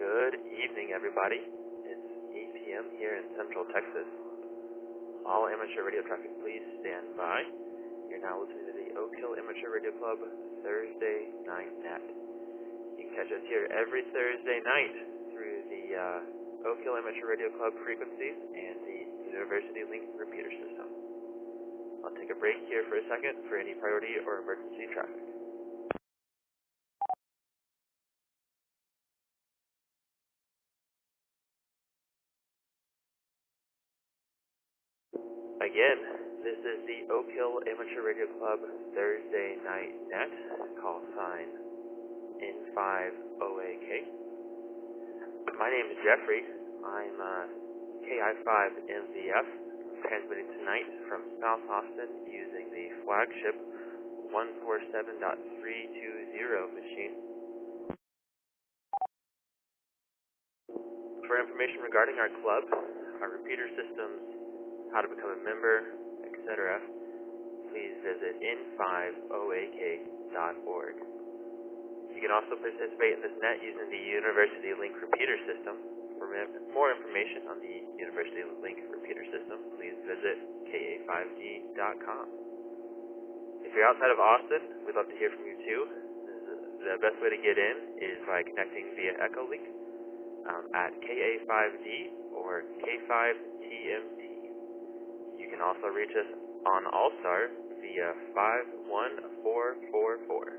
Good evening, everybody. It's 8 p.m. here in Central Texas. All amateur radio traffic, please stand by. You're now listening to the Oak Hill Amateur Radio Club Thursday Night Net. You can catch us here every Thursday night through the Oak Hill Amateur Radio Club frequencies and the University Link repeater system. I'll take a break here for a second for any priority or emergency traffic. Again, this is the Oak Hill Amateur Radio Club Thursday Night Net, call sign N5OAK. My name is Jeffrey. I'm KI5MVF, transmitting tonight from South Austin using the flagship 147.320 machine. For information regarding our club, our repeater systems, how to become a member, etc., please visit n5oak.org. You can also participate in this net using the University Link repeater system. For more information on the University Link repeater system, please visit ka5d.com. If you're outside of Austin, we'd love to hear from you too. The best way to get in is by connecting via Echolink at KA5D or K5TMT. You can also reach us on Allstar via 51444.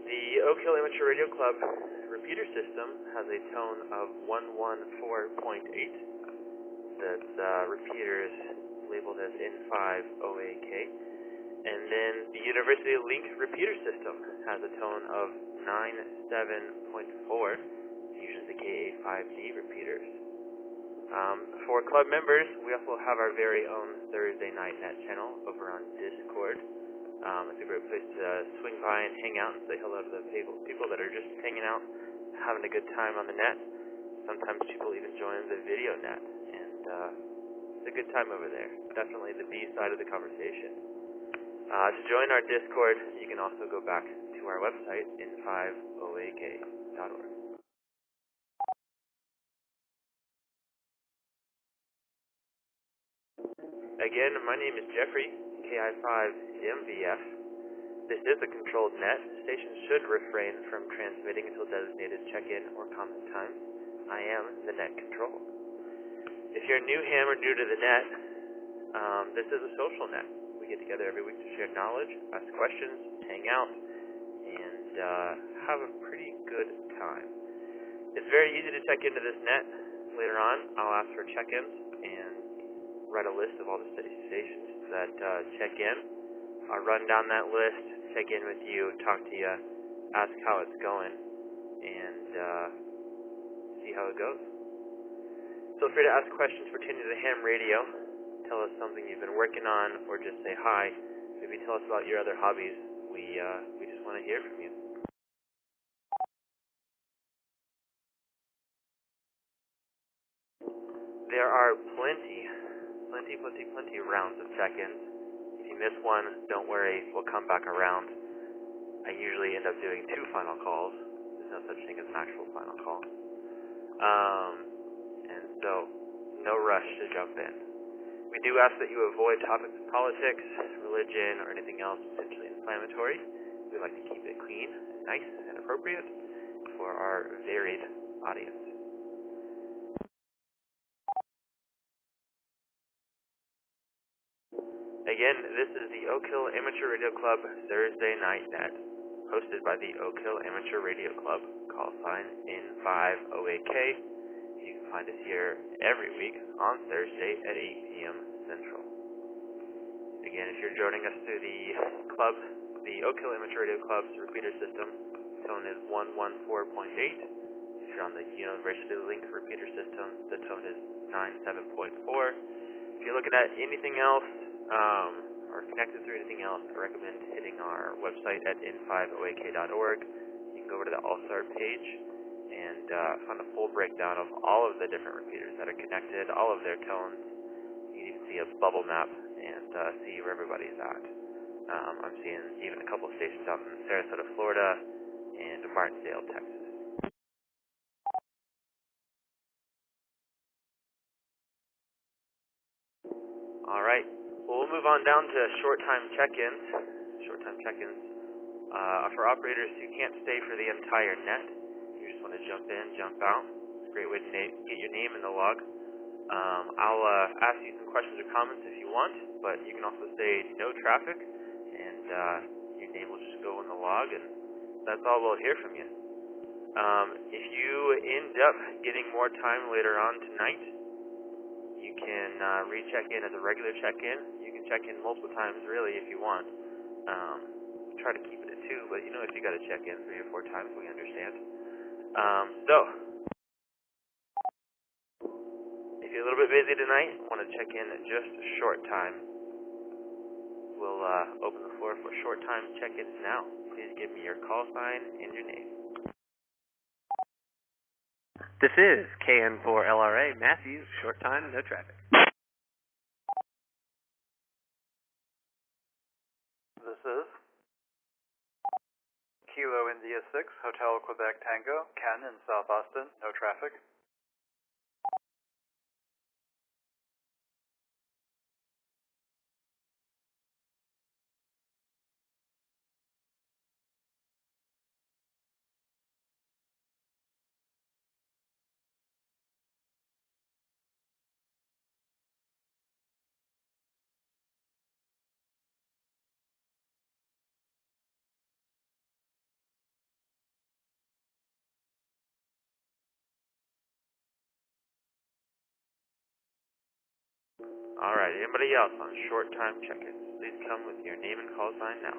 The Oak Hill Amateur Radio Club repeater system has a tone of 114.8. That's repeaters labeled as N5OAK. And then the University Link repeater system has a tone of 97.4, using the KA5D repeaters. For club members, we also have our very own Thursday Night Net channel over on Discord. It's a great place to swing by and hang out and say hello to the people that are just hanging out, having a good time on the net. Sometimes people even join the video net, and it's a good time over there. Definitely the B side of the conversation. To join our Discord, you can also go back to our website, n5oak.org. Again, my name is Jeffrey, KI5MVF. This is a controlled net. Stations should refrain from transmitting until designated check-in or comment times. I am the net control. If you're a new ham or new to the net, this is a social net. We get together every week to share knowledge, ask questions, hang out, and have a pretty good time. It's very easy to check into this net. Later on, I'll ask for check-ins and write a list of all the stations that check in. I'll run down that list, check in with you, talk to you, ask how it's going, and see how it goes. Feel free to ask questions pertaining to the ham radio. Tell us something you've been working on, or just say hi. Maybe tell us about your other hobbies. We just want to hear from you. There are plenty rounds of check-ins. If you miss one, don't worry, we'll come back around. I usually end up doing 2 final calls. There's no such thing as an actual final call. And so, no rush to jump in. We do ask that you avoid topics of politics, religion, or anything else potentially inflammatory. We like to keep it clean, nice, and appropriate for our varied audience. Again, this is the Oak Hill Amateur Radio Club Thursday Night Net, hosted by the Oak Hill Amateur Radio Club, call sign N5OAK. You can find us here every week on Thursday at 8 p.m. Central. Again, if you're joining us through the club, the Oak Hill Amateur Radio Club's repeater system, tone is 114.8. If you're on the University Link repeater system, the tone is 97.4. If you're looking at anything else, or connected through anything else, I recommend hitting our website at n5oak.org. You can go over to the Allstar page and find a full breakdown of all of the different repeaters that are connected, all of their tones. You can even see a bubble map and see where everybody's at. I'm seeing even a couple of stations out in Sarasota, Florida, and Martindale, Texas. All right. Well, we'll move on down to short time check-ins. Short time check-ins for operators who can't stay for the entire net. You just want to jump in, jump out. It's a great way to get your name in the log. I'll ask you some questions or comments if you want, but you can also say no traffic, and your name will just go in the log, and that's all we'll hear from you. If you end up getting more time later on tonight, you can recheck in as a regular check-in. You can check in multiple times, really, if you want. Try to keep it at 2, but if you got to check in 3 or 4 times, we understand. So, if you're a little bit busy tonight, want to check in at just a short time, we'll open the floor for short time check-ins now. Please give me your call sign and your name. This is KN4LRA, Matthew, short time, no traffic. This is Kilo India 6, Hotel Quebec Tango, Ken in South Austin, no traffic. All right, anybody else on short time check-ins? Please come with your name and call sign now.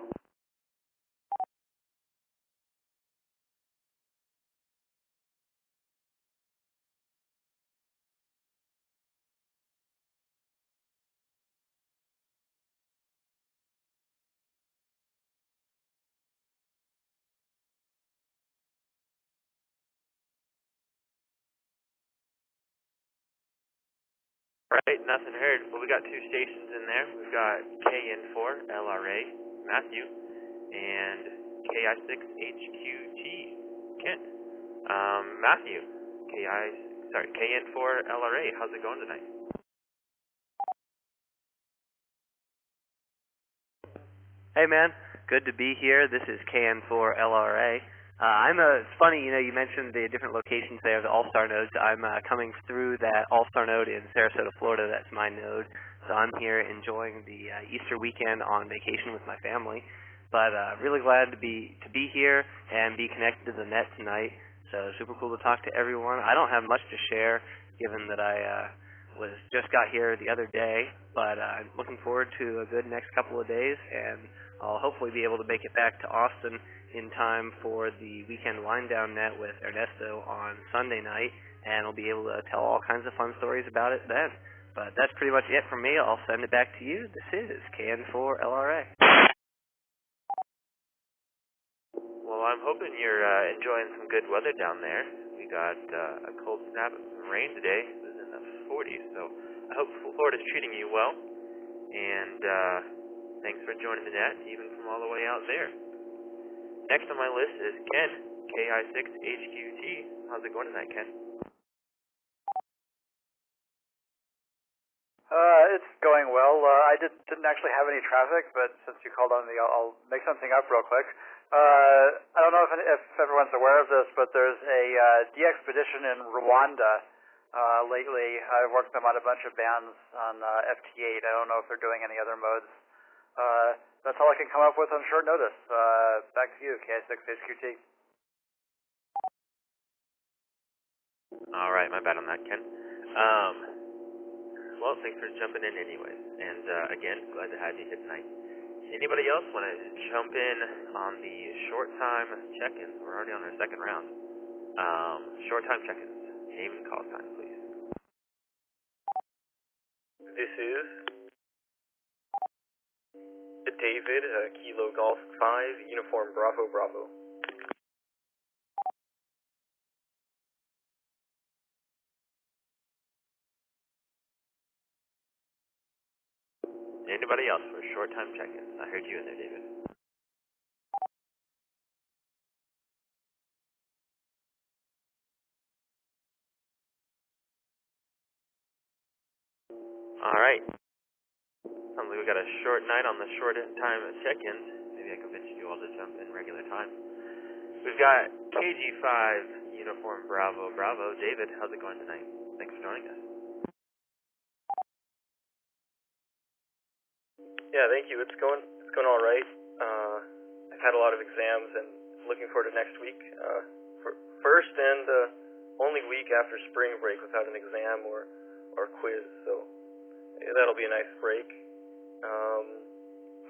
Right, nothing heard. Well, we got 2 stations in there. We've got KN4 LRA, Matthew, and KI6HQT, Kent. Matthew, KN4 LRA, how's it going tonight? Hey man, good to be here. This is KN4LRA. It's funny, you mentioned the different locations there, the All-Star nodes. I'm coming through that All-Star node in Sarasota, Florida. That's my node. So I'm here enjoying the Easter weekend on vacation with my family. But really glad to be here and be connected to the net tonight. So super cool to talk to everyone. I don't have much to share, given that I just got here the other day. But I'm looking forward to a good next couple of days, and I'll hopefully be able to make it back to Austin in time for the weekend wind-down net with Ernesto on Sunday night, and I'll be able to tell all kinds of fun stories about it then. But that's pretty much it from me. I'll send it back to you. This is KN4LRA. Well, I'm hoping you're enjoying some good weather down there. We got a cold snap and some rain today. It was in the 40s, so I hope Florida's treating you well. And thanks for joining the net, even from all the way out there. Next on my list is Ken, KI6HQT. How's it going tonight, Ken? It's going well. I didn't actually have any traffic, but since you called on me, I'll make something up real quick. I don't know if everyone's aware of this, but there's a de-expedition in Rwanda lately. I've worked them on a bunch of bands on FT8. I don't know if they're doing any other modes. That's all I can come up with on short notice. Back to you, KI6HQT. All right, my bad on that, Ken. Well, thanks for jumping in anyways. And again, glad to have you here tonight. Anybody else want to jump in on the short time check-ins? We're already on our second round. Short time check-ins. Name and call sign, please. This is David, Kilo Golf 5, Uniform Bravo Bravo. Anybody else for short time check-ins. I heard you in there, David. Alright. Sounds like we got a short night on the short time check-ins. Maybe I can convince you all to jump in regular time. We've got KG5 Uniform Bravo Bravo. David, how's it going tonight? Thanks for joining us. Yeah, thank you. It's going all right. I've had a lot of exams and looking forward to next week. First and only week after spring break without an exam or quiz, so yeah, that'll be a nice break.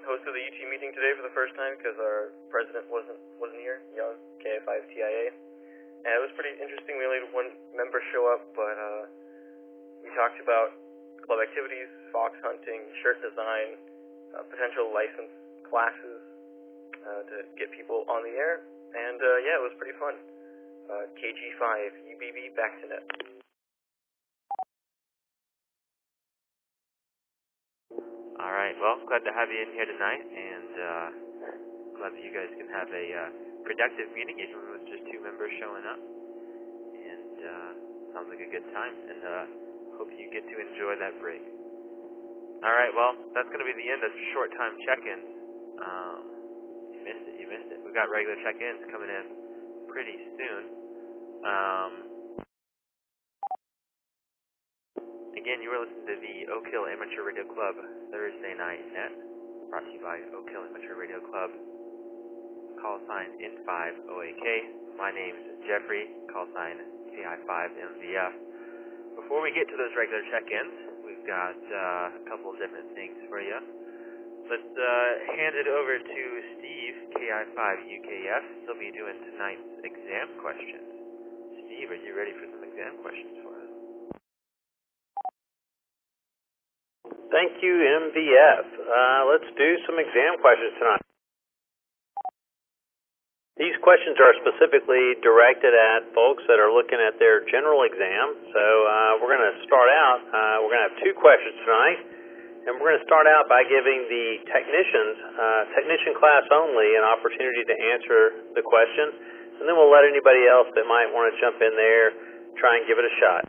Hosted the UT meeting today for the first time because our president wasn't here, Young, KI5TIA, and it was pretty interesting. We only had one member show up, but we talked about club activities, fox hunting, shirt design, potential license classes to get people on the air, and yeah, it was pretty fun. KG5, UBB, back to net. Alright, well, glad to have you in here tonight, and glad that you guys can have a productive meeting, even with just 2 members showing up. And sounds like a good time, and hope you get to enjoy that break. Alright, well, that's going to be the end of short time check-ins. You missed it. We've got regular check-ins coming in pretty soon. Again, you were listening to the Oak Hill Amateur Radio Club Thursday Night Net, brought to you by Oak Hill Amateur Radio Club, call sign N5OAK. My name's Jeffrey, call sign KI5MVF. Before we get to those regular check-ins, we've got a couple of different things for you. Let's hand it over to Steve, KI5UKF. He'll be doing tonight's exam questions. Steve, are you ready for some exam questions for us? Thank you, MVF. Let's do some exam questions tonight. These questions are specifically directed at folks that are looking at their general exam. So we're going to start out, we're going to have 2 questions tonight. And we're going to start out by giving the technician class only, an opportunity to answer the question. And then we'll let anybody else that might want to jump in there try and give it a shot.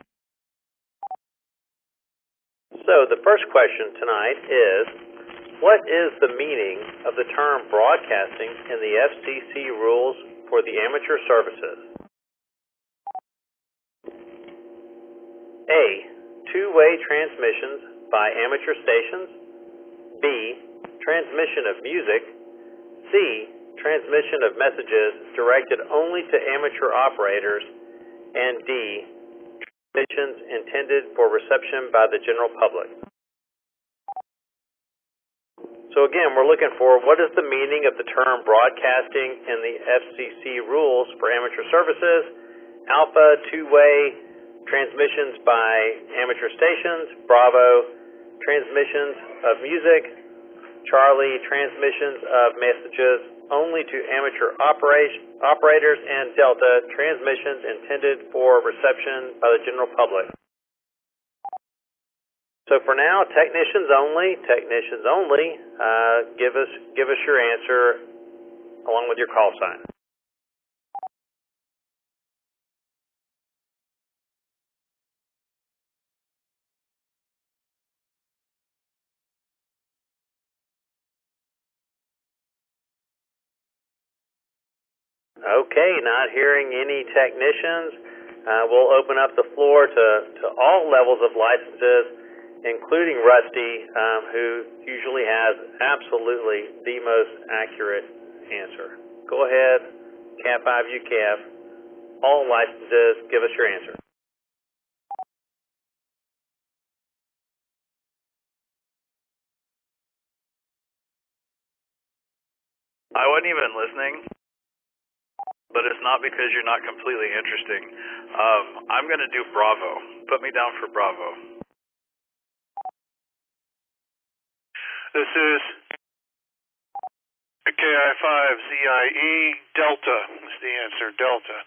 So the first question tonight is, what is the meaning of the term broadcasting in the FCC rules for the amateur services? A. Two-way transmissions by amateur stations. B. Transmission of music. C. Transmission of messages directed only to amateur operators. And D. Transmissions intended for reception by the general public. So again, we're looking for what is the meaning of the term broadcasting in the FCC rules for amateur services. Alpha, two-way transmissions by amateur stations. Bravo, transmissions of music. Charlie, transmissions of messages only to amateur operators. And Delta, transmissions intended for reception by the general public. So for now, technicians only. Give us your answer along with your call sign. Okay, not hearing any technicians. We'll open up the floor to all levels of licenses, including Rusty, who usually has absolutely the most accurate answer. Go ahead, Cat 5 UKF, all licenses, give us your answer. I wasn't even listening, but it's not because you're not completely interesting. I'm going to do Bravo. Put me down for Bravo. This is KI5ZIE Delta is the answer, Delta.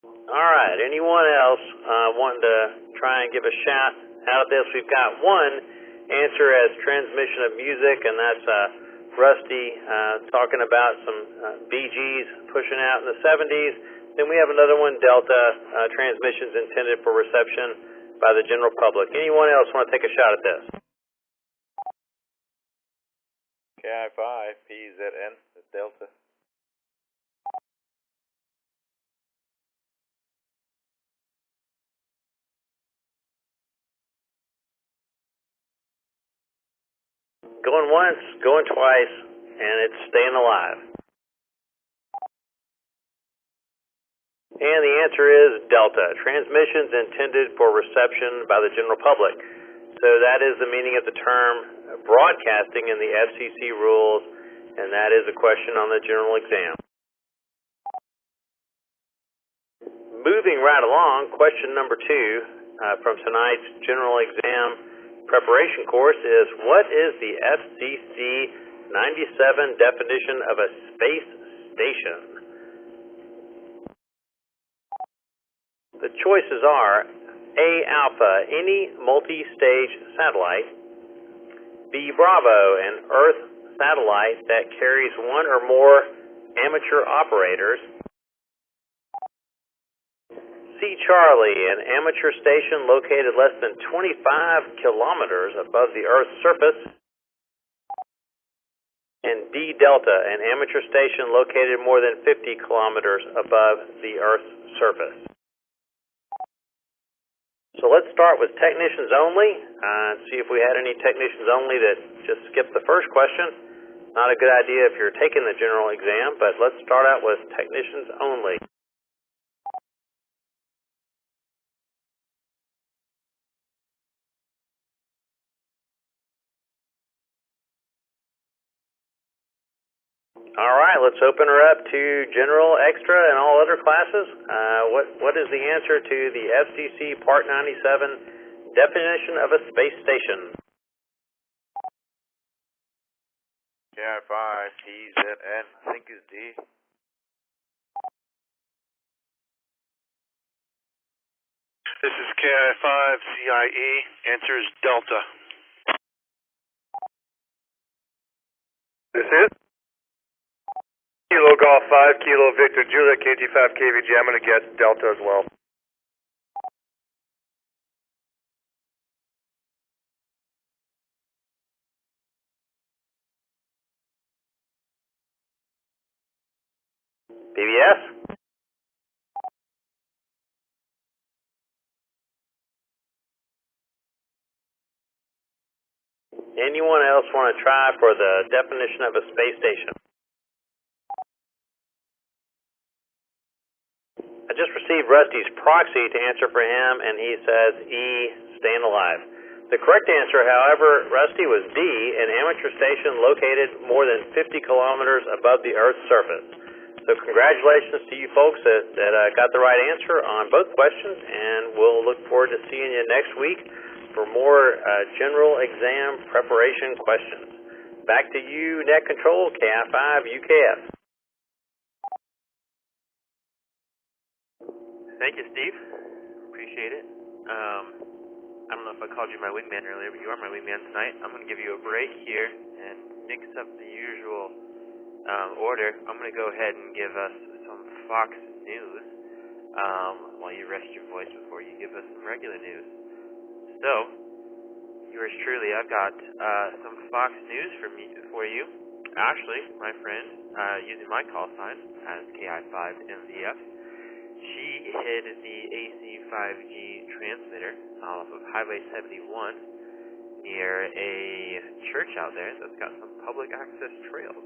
All right, anyone else wanting to try and give a shout out of this? We've got one answer as transmission of music, and that's Rusty talking about some Bee Gees pushing out in the 70s. Then we have another one, Delta, transmissions intended for reception by the general public. Anyone else want to take a shot at this? KI5, PZN, Delta. Going once, going twice, and it's staying alive. And the answer is Delta, transmissions intended for reception by the general public. So that is the meaning of the term broadcasting in the FCC rules, and that is a question on the general exam. Moving right along, question number 2 from tonight's general exam preparation course is, what is the FCC 97 definition of a space station? The choices are A, Alpha, any multi-stage satellite; B, Bravo, an Earth satellite that carries one or more amateur operators; C, Charlie, an amateur station located less than 25 kilometers above the Earth's surface; and D, Delta, an amateur station located more than 50 kilometers above the Earth's surface. So let's start with technicians only, and see if we had any technicians only that just skipped the first question. Not a good idea if you're taking the general exam, but let's start out with technicians only. All right, let's open her up to general, extra, and all other classes. What is the answer to the FCC Part 97 definition of a space station? KI5, PZN, I think is D. This is KI5CIE. Answer is Delta. This is Kilo Golf 5, Kilo Victor Juliet, KT5 KVG. I'm going to guess Delta as well. PBS? Anyone else want to try for the definition of a space station? I just received Rusty's proxy to answer for him, and he says E, staying alive. The correct answer, however, Rusty, was D, an amateur station located more than 50 kilometers above the Earth's surface. So congratulations to you folks that got the right answer on both questions, and we'll look forward to seeing you next week for more general exam preparation questions. Back to you, Net Control, KI5 UKF. Thank you, Steve. Appreciate it. I don't know if I called you my wingman earlier, but you are my wingman tonight. I'm going to give you a break here and mix up the usual order. I'm going to go ahead and give us some Fox News while you rest your voice before you give us some regular news. So, yours truly, I've got some Fox News for you. Ashley, my friend, using my call sign as KI5MVF, she hid the AC5G transmitter off of Highway 71 near a church out there that's got some public access trails.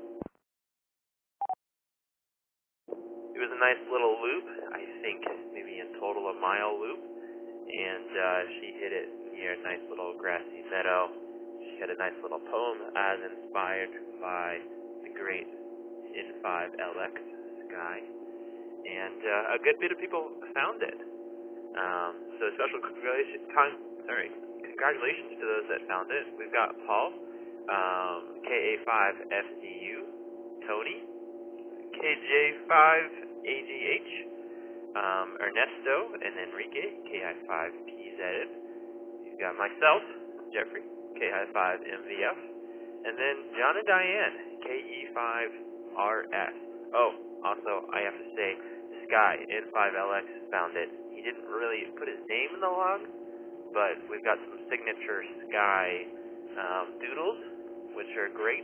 It was a nice little loop, I think maybe in total a mile loop, and she hid it near a nice little grassy meadow. She had a nice little poem as inspired by the great N5LX sky. And a good bit of people found it. So special congratulations to those that found it. We've got Paul, KA5FDU, Tony, KJ5AGH, Ernesto and Enrique, KI5PZ. You've got myself, Jeffrey, KI5MVF, and then John and Diane, KE5RS. Oh, also, I have to say, Sky, N5LX, found it. He didn't really put his name in the log, but we've got some signature Sky doodles, which are great,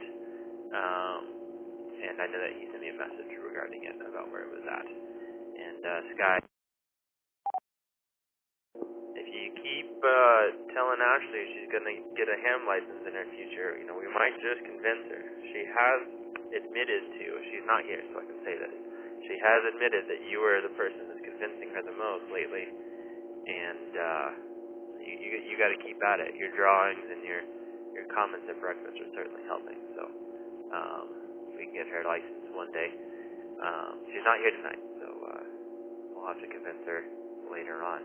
and I know that he sent me a message regarding it about where it was at. And Sky, if you keep telling Ashley she's going to get a ham license in her future, you know, we might just convince her. She has admitted to, she's not here so I can say this, she has admitted that you were the person that's convincing her the most lately, and you got to keep at it. Your drawings and your comments at breakfast are certainly helping, so if we can get her licensed one day. She's not here tonight, so we'll have to convince her later on.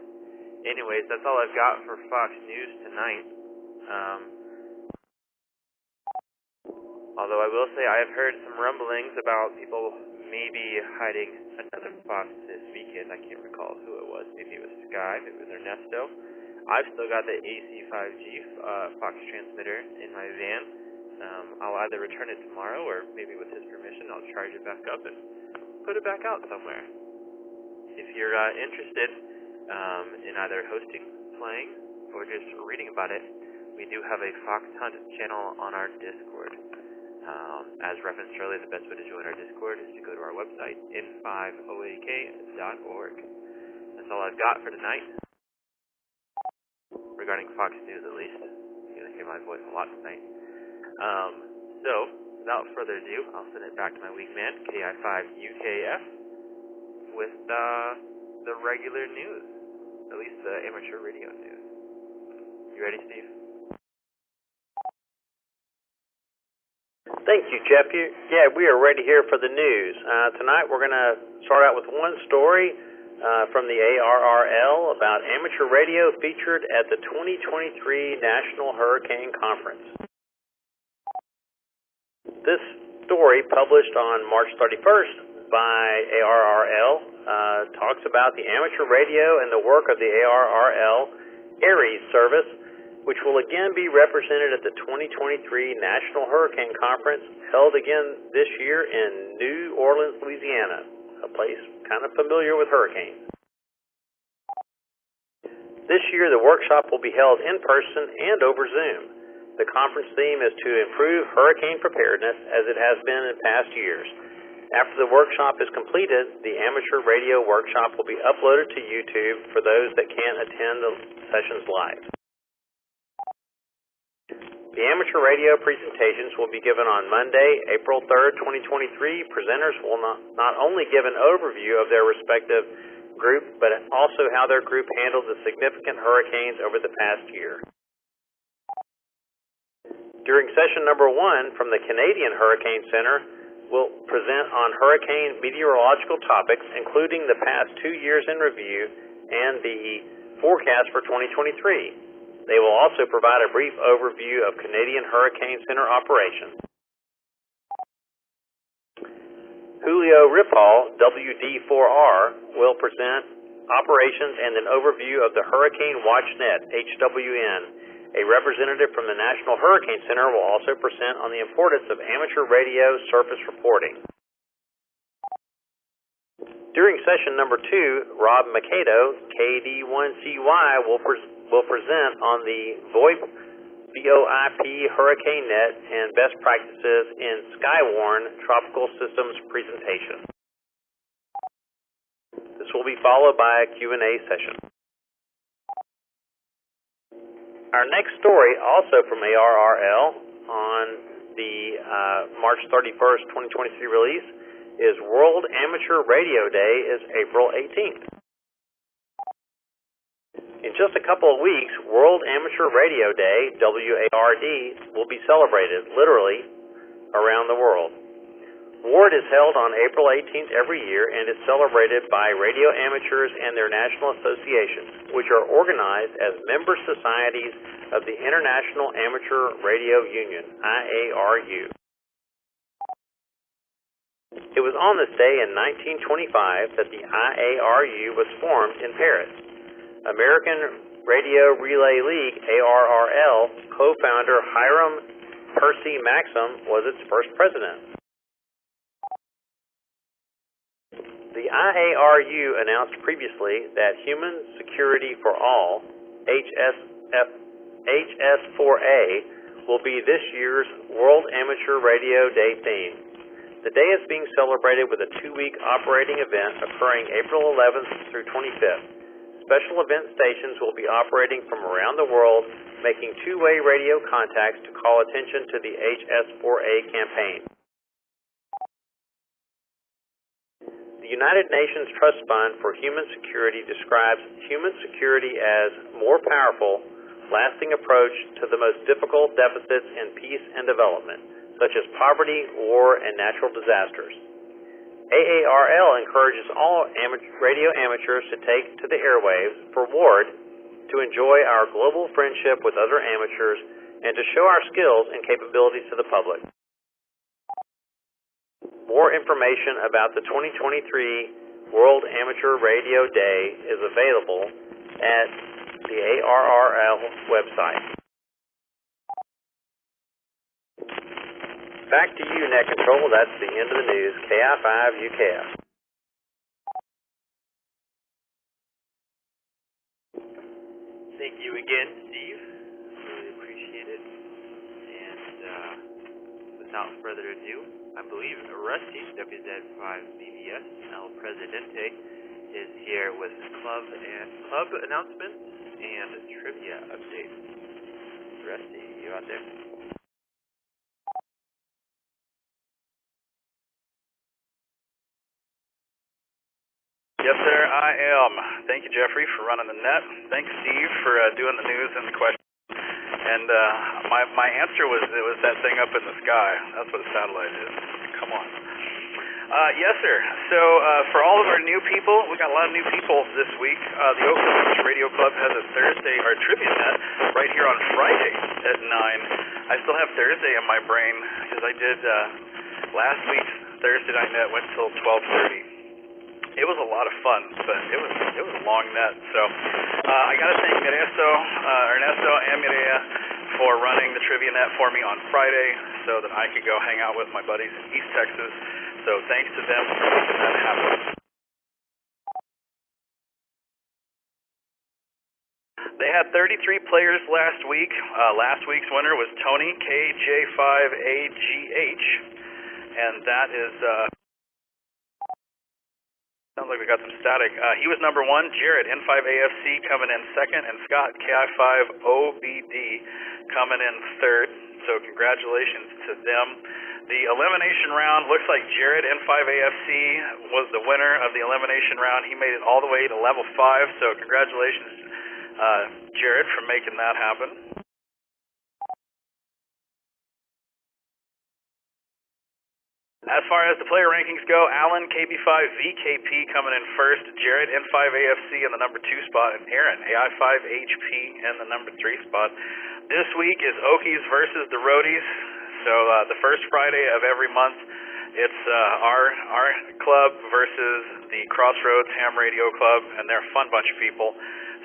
Anyways, that's all I've got for Fox News tonight. Although I will say I have heard some rumblings about people maybe hiding another Fox this weekend. I can't recall who it was. Maybe it was Sky, maybe it was Ernesto. I've still got the AC5G Fox transmitter in my van. I'll either return it tomorrow or maybe with his permission I'll charge it back up and put it back out somewhere. If you're interested in either hosting, playing, or just reading about it, we do have a Fox Hunt channel on our Discord. As referenced earlier, the best way to join our Discord is to go to our website, n5oak.org. That's all I've got for tonight, regarding Fox News at least. You're going to hear my voice a lot tonight. So, without further ado, I'll send it back to my wingman, KI5UKF, with the regular news, at least the amateur radio news. You ready, Steve? Thank you, Jeff. Yeah, we are ready here for the news. Tonight we're going to start out with one story from the ARRL about amateur radio featured at the 2023 National Hurricane Conference. This story, published on March 31st by ARRL, talks about the amateur radio and the work of the ARRL ARES service, which will again be represented at the 2023 National Hurricane Conference, held again this year in New Orleans, Louisiana, a place kind of familiar with hurricanes. This year, the workshop will be held in person and over Zoom. The conference theme is to improve hurricane preparedness as it has been in past years. After the workshop is completed, the amateur radio workshop will be uploaded to YouTube for those that can't attend the sessions live. The amateur radio presentations will be given on Monday, April 3rd, 2023. Presenters will not only give an overview of their respective group, but also how their group handled the significant hurricanes over the past year. During session number 1 from the Canadian Hurricane Center, we'll present on hurricane meteorological topics, including the past 2 years in review and the forecast for 2023. They will also provide a brief overview of Canadian Hurricane Center operations. Julio Ripoll, WD4R, will present operations and an overview of the Hurricane WatchNet, HWN. A representative from the National Hurricane Center will also present on the importance of amateur radio surface reporting. During session number 2, Rob Mikado, KD1CY, will present on the VoIP Hurricane Net and best practices in Skywarn Tropical Systems presentation. This will be followed by a Q&A session. Our next story, also from ARRL, on the March 31st, 2023 release, is World Amateur Radio Day is April 18th. In just a couple of weeks, World Amateur Radio Day, WARD, will be celebrated, literally, around the world. WARD is held on April 18th every year and is celebrated by radio amateurs and their national associations, which are organized as member societies of the International Amateur Radio Union, IARU. It was on this day in 1925 that the IARU was formed in Paris. American Radio Relay League, ARRL, co-founder Hiram Percy Maxim was its first president. The IARU announced previously that Human Security for All, HS4A, will be this year's World Amateur Radio Day theme. The day is being celebrated with a 2-week operating event occurring April 11th through 25th. Special event stations will be operating from around the world, making two-way radio contacts to call attention to the HS4A campaign. The United Nations Trust Fund for Human Security describes human security as more powerful, lasting approach to the most difficult deficits in peace and development, such as poverty, war, and natural disasters. AARL encourages all radio amateurs to take to the airwaves for WARD to enjoy our global friendship with other amateurs and to show our skills and capabilities to the public. More information about the 2023 World Amateur Radio Day is available at the ARRL website. Back to you, Net Control. That's the end of the news. KI5UKF. Thank you again, Steve. Really appreciate it. And without further ado, I believe Rusty, WZ5BBS, El Presidente, is here with club announcements and trivia updates. Rusty, you out there? Yes, sir, I am. Thank you, Jeffrey, for running the net. Thanks, Steve, for doing the news and the questions. And my answer was, it was that thing up in the sky. That's what a satellite is. Come on. Yes, sir. So for all of our new people, we got a lot of new people this week. The Oak Hill Radio Club has a Thursday, our trivia net, right here on Friday at 9. I still have Thursday in my brain because I did last week's Thursday night net went till 12:30. It was a lot of fun, but it was a long net. So I got to thank Ernesto and Mireya for running the trivia net for me on Friday so that I could go hang out with my buddies in East Texas. So thanks to them for making that happen. They had 33 players last week. Last week's winner was Tony, KJ5AGH, and that is... sounds like we got some static. He was number 1. Jared, N5AFC, coming in second, and Scott, KI5OBD, coming in third. So congratulations to them. The elimination round looks like Jared, N5AFC, was the winner of the elimination round. He made it all the way to level 5. So congratulations, Jared, for making that happen. As far as the player rankings go, Alan, KB5VKP coming in first, Jared, N5AFC in the number 2 spot, and Aaron, AI5HP in the number 3 spot. This week is Okies versus the Roadies. So the first Friday of every month, it's our club versus the Crossroads Ham Radio Club, and they're a fun bunch of people.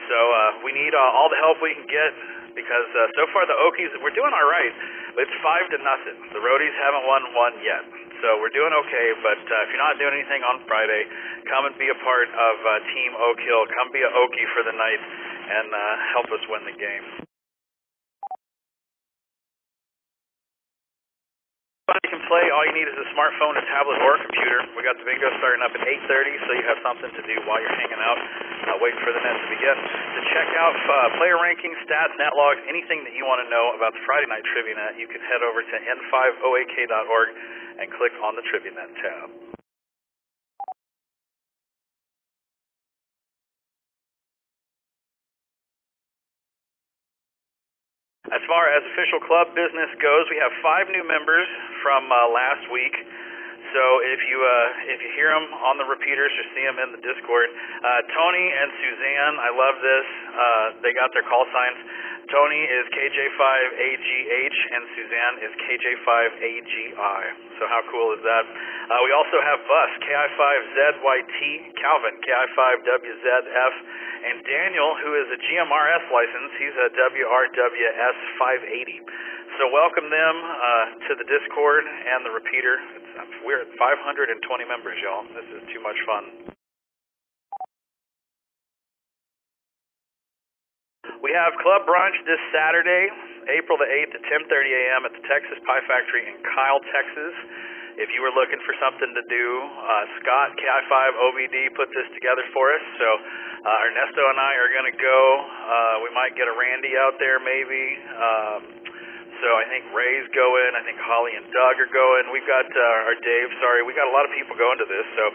So we need all the help we can get because so far the Okies, we're doing all right. It's 5-0. The Roadies haven't won one yet. So we're doing okay, but if you're not doing anything on Friday, come and be a part of Team Oak Hill. Come be an Okie for the night and help us win the game. You can play. All you need is a smartphone, a tablet, or a computer. We got the bingo starting up at 8:30, so you have something to do while you're hanging out, waiting for the net to begin. To check out player rankings, stats, net logs, anything that you want to know about the Friday night trivia net, you can head over to n5oak.org and click on the trivia net tab. As far as official club business goes, we have 5 new members from last week. So if you hear them on the repeaters or see them in the Discord, Tony and Suzanne, I love this. They got their call signs. Tony is KJ5AGH, and Suzanne is KJ5AGI. So how cool is that? We also have Bus, KI5ZYT, Calvin, KI5WZF, and Daniel, who is a GMRS license. He's a WRWS 580. So welcome them to the Discord and the repeater. We're at 520 members, y'all. This is too much fun. We have Club Brunch this Saturday, April the 8th at 10:30 a.m. at the Texas Pie Factory in Kyle, Texas. If you were looking for something to do, Scott, KI5OVD, put this together for us. So Ernesto and I are going to go. We might get a Randy out there maybe. So I think Ray's going. I think Holly and Doug are going. We've got our Dave. Sorry, we got a lot of people going to this. So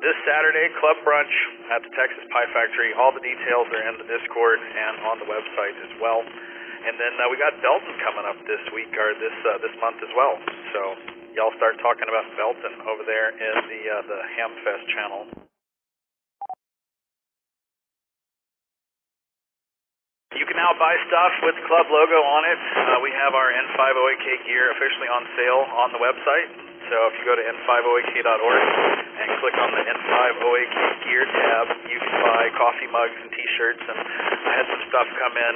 this Saturday, Club Brunch at the Texas Pie Factory. All the details are in the Discord and on the website as well. And then we got Belton coming up this week or this month as well. So y'all start talking about Belton over there in the Hamfest channel. You can now buy stuff with the club logo on it. We have our N5OAK gear officially on sale on the website. So if you go to n5oak.org and click on the N5OAK gear tab, you can buy coffee mugs and t-shirts. And I had some stuff come in.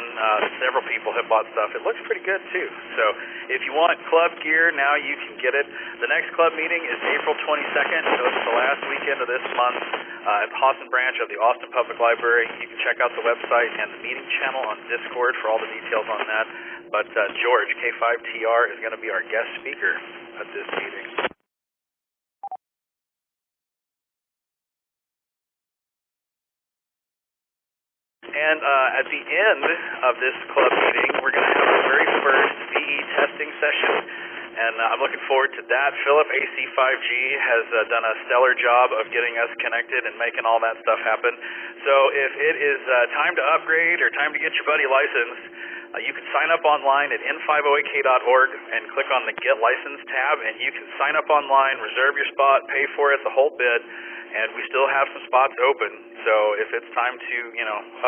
Several people have bought stuff. It looks pretty good too. So if you want club gear, now you can get it. The next club meeting is April 22nd. So it's the last weekend of this month at the Austin branch of the Austin Public Library. You can check out the website and the meeting channel on Discord for all the details on that. But George, K5TR, is going to be our guest speaker at this meeting. And at the end of this club meeting, we're going to have our very first VE testing session. And I'm looking forward to that. Philip, AC5G, has done a stellar job of getting us connected and making all that stuff happen. So if it is time to upgrade or time to get your buddy licensed, you can sign up online at n5oak.org and click on the Get License tab, and you can sign up online, reserve your spot, pay for it, the whole bit, and we still have some spots open. So if it's time to,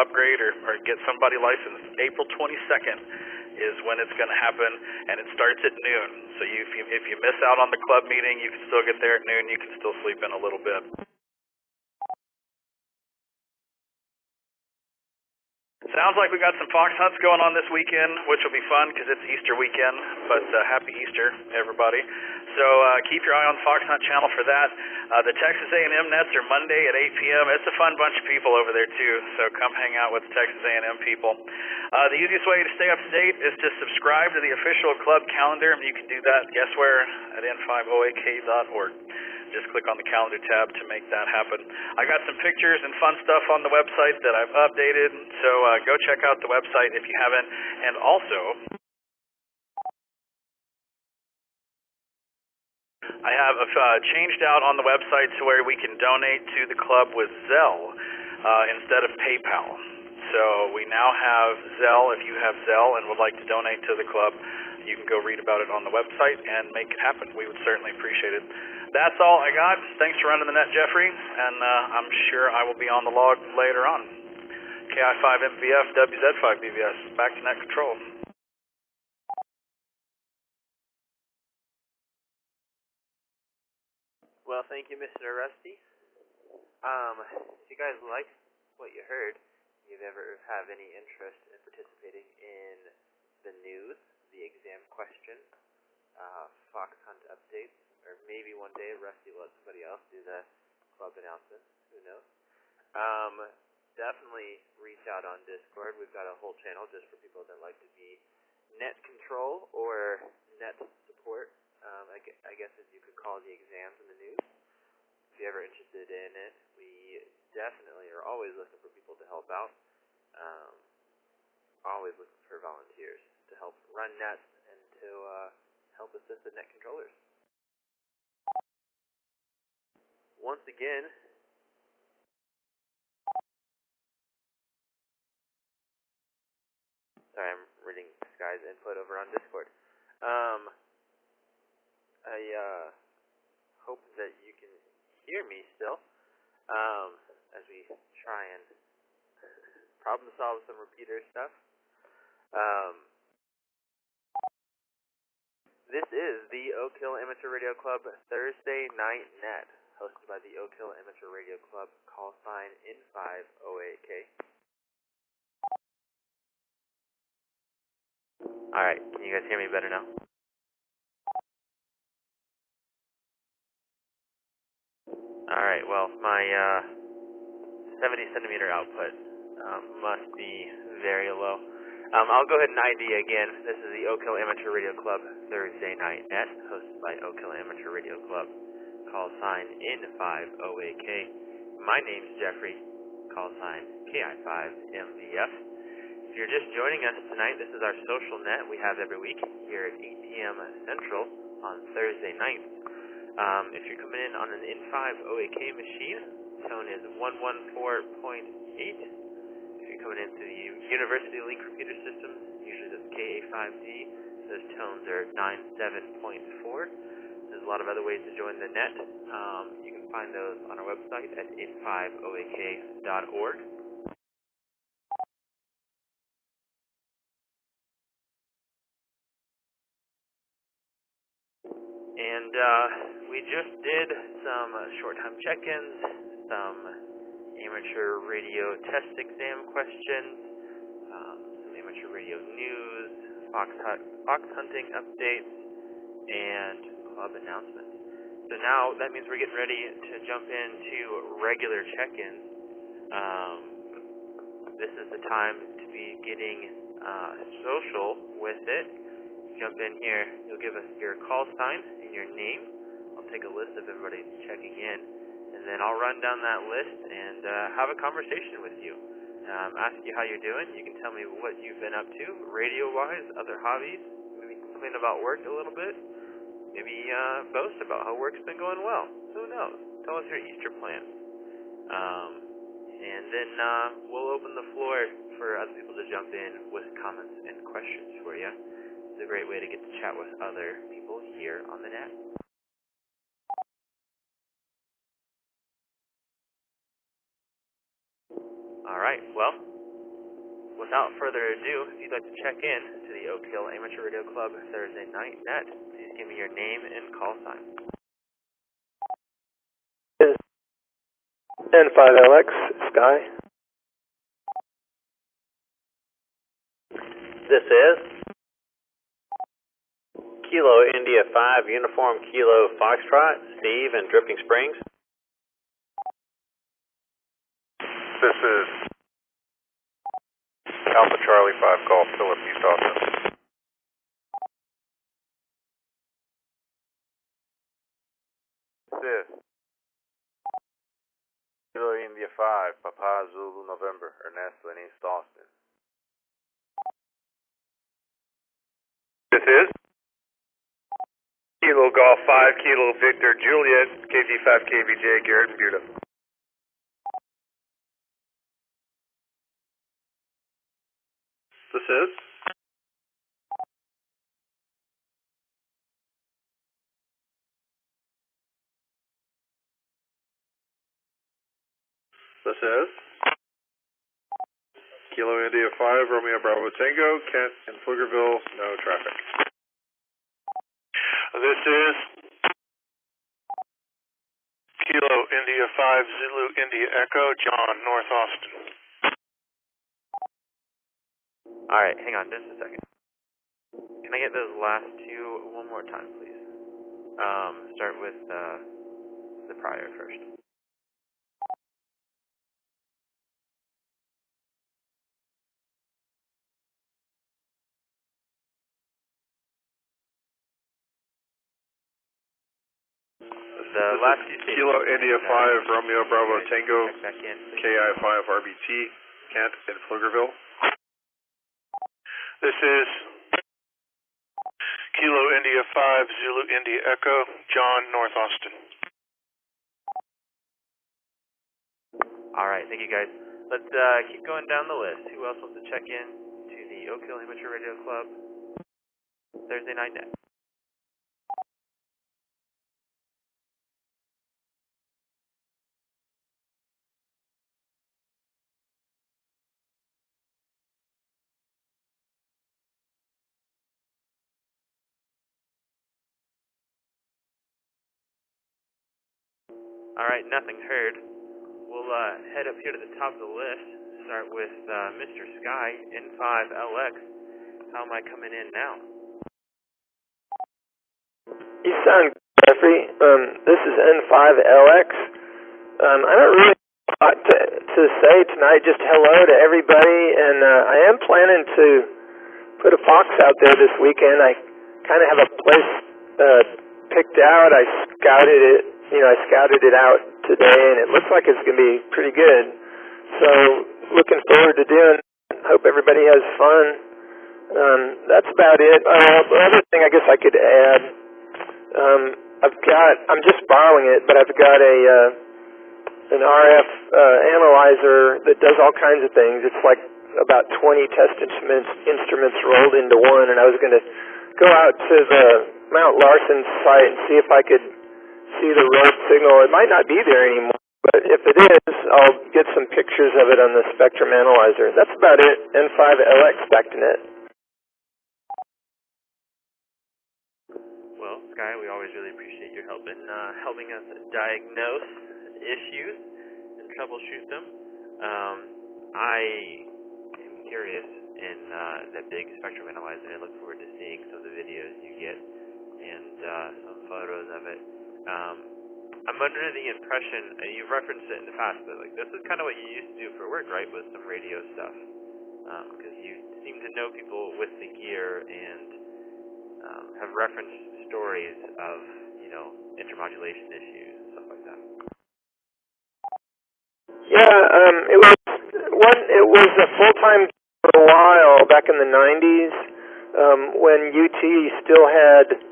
upgrade or get somebody licensed, April 22nd is when it's going to happen, and it starts at noon. So if you miss out on the club meeting, you can still get there at noon. You can still sleep in a little bit. Sounds like we got some fox hunts going on this weekend, which will be fun because it's Easter weekend. But happy Easter, everybody. So keep your eye on the Fox Hunt channel for that. The Texas A&M nets are Monday at 8 p.m. It's a fun bunch of people over there too, so come hang out with the Texas A&M people. The easiest way to stay up to date is to subscribe to the official club calendar. You can do that, guess where, at n5oak.org. Just click on the calendar tab to make that happen. I got some pictures and fun stuff on the website that I've updated, so go check out the website if you haven't. And also, I have changed out on the website to where we can donate to the club with Zelle instead of PayPal. So we now have Zelle. If you have Zelle and would like to donate to the club, you can go read about it on the website and make it happen. We would certainly appreciate it. That's all I got. Thanks for running the net, Jeffrey, and I'm sure I will be on the log later on. KI5MVF, WZ5BVS, back to net control. Well, thank you, Mr. Rusty. If you guys like what you heard, if you ever have any interest in participating in the news, the exam question, fox hunt updates, or maybe one day Rusty will let somebody else do the club announcements, who knows. Definitely reach out on Discord. We've got a whole channel just for people that like to be net control or net support. I guess as you could call the exams in the news. If you're ever interested in it, we definitely are always looking for people to help out. Always looking for volunteers to help run nets and to help assist the net controllers. Once again, sorry, I'm reading Sky's input over on Discord. I hope that you can hear me still as we try and problem solve some repeater stuff. This is the Oak Hill Amateur Radio Club Thursday Night Net, hosted by the Oak Hill Amateur Radio Club, call sign N508K. Alright, can you guys hear me better now? Alright, well, my 70 centimeter output must be very low. I'll go ahead and ID again. This is the Oak Hill Amateur Radio Club Thursday Night Net, hosted by Oak Hill Amateur Radio Club, call sign N508K. My name's Jeffrey, call sign KI5MVF. If you're just joining us tonight, this is our social net we have every week here at 8 p.m. Central on Thursday night. If you're coming in on an N508K machine, tone is 114.8. If you're coming into the University Link computer system, usually that's KA5D, those tones are 97.4. There's a lot of other ways to join the net. You can find those on our website at n5oak.org. And we just did some short-time check-ins, some amateur radio test exam questions, some amateur radio news, fox hunting updates, and club announcements. So now that means we're getting ready to jump into regular check-ins. This is the time to be getting social with it. Jump in here, you'll give us your call sign and your name. I'll take a list of everybody checking in, and then I'll run down that list and have a conversation with you. Ask you how you're doing. You can tell me what you've been up to, radio-wise, other hobbies, maybe complain about work a little bit, maybe boast about how work's been going well. Who knows? Tell us your Easter plans. And then we'll open the floor for other people to jump in with comments and questions for you. It's a great way to get to chat with other people here on the net. Alright, well, without further ado, if you'd like to check in to the Oak Hill Amateur Radio Club Thursday Night Net, please give me your name and call sign. N5LX, Sky. This is Kilo India 5 Uniform Kilo Foxtrot, Steve in Dripping Springs. This is Alpha Charlie 5 Golf, Philip, East Austin. This Kilo India 5, Papa Zulu November, Ernesto in East Austin. This is Kilo Golf 5, Kilo Victor Juliet, KG5 KVJ, Garrett and Buda. This is Kilo India 5, Romeo Bravo Tango, Kent in Pflugerville, no traffic. This is Kilo India 5, Zulu India Echo, John, North Austin. Alright, hang on just a second. Can I get those last two one more time, please? Start with the prior first. The last two stations. Kilo India 5, Romeo Bravo Tango, Check back in. KI5 RBT, Kent in Pflugerville. This is Kilo India 5, Zulu India Echo, John, North Austin. Alright, thank you guys. Let's keep going down the list. Who else wants to check in to the Oak Hill Amateur Radio Club Thursday Night Net? Alright, nothing heard. We'll head up here to the top of the list. Start with Mr. Sky, N5LX. How am I coming in now? You sound good, Jeffrey. This is N5LX. I don't really have a lot to say tonight, just hello to everybody, and I am planning to put a Fox out there this weekend. I kind of have a place picked out. I scouted it out today, and it looks like it's going to be pretty good. So, looking forward to doing it. Hope everybody has fun. That's about it. The other thing I guess I could add, I'm just borrowing it, but I've got an RF analyzer that does all kinds of things. It's like about 20 test instruments rolled into one, and I was going to go out to the Mount Larson site and see if I could see the road signal. It might not be there anymore, but if it is, I'll get some pictures of it on the spectrum analyzer. That's about it. N5LX back to net. Well, Sky, we always really appreciate your help in helping us diagnose issues and troubleshoot them. I am curious in that big spectrum analyzer. I look forward to seeing some of the videos you get and some photos of it. I'm under the impression, you've referenced it in the past, but like this is kind of what you used to do for work, right, with some radio stuff, because you seem to know people with the gear and have referenced stories of, intermodulation issues and stuff like that. Yeah, it was a full-time for a while back in the 90s, when UT still had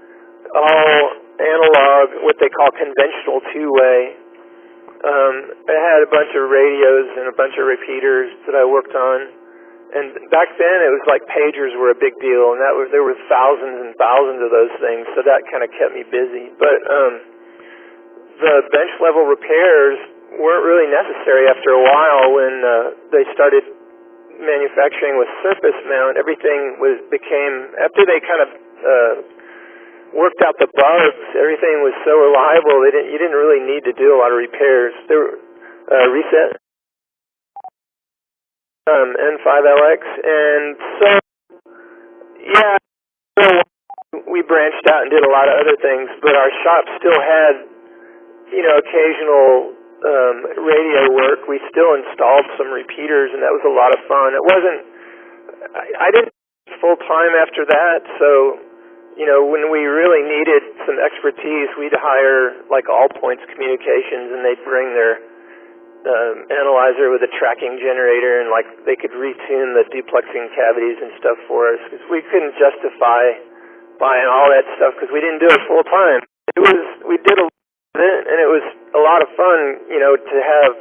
all analog, what they call conventional two-way. It had a bunch of radios and a bunch of repeaters that I worked on, and back then it was like pagers were a big deal, and there were thousands and thousands of those things, so that kind of kept me busy. But the bench level repairs weren't really necessary after a while when they started manufacturing with surface mount. Everything became, after they kind of worked out the bugs, everything was so reliable you didn't really need to do a lot of repairs. There were reset N5LX, and so yeah, so we branched out and did a lot of other things, but our shop still had occasional radio work. We still installed some repeaters, and that was a lot of fun. It wasn't, I didn't full time after that, so when we really needed some expertise, we'd hire like All Points Communications, and they'd bring their analyzer with a tracking generator, and like they could retune the duplexing cavities and stuff for us, because we couldn't justify buying all that stuff because we didn't do it full time. We did a lot of it, and it was a lot of fun, to have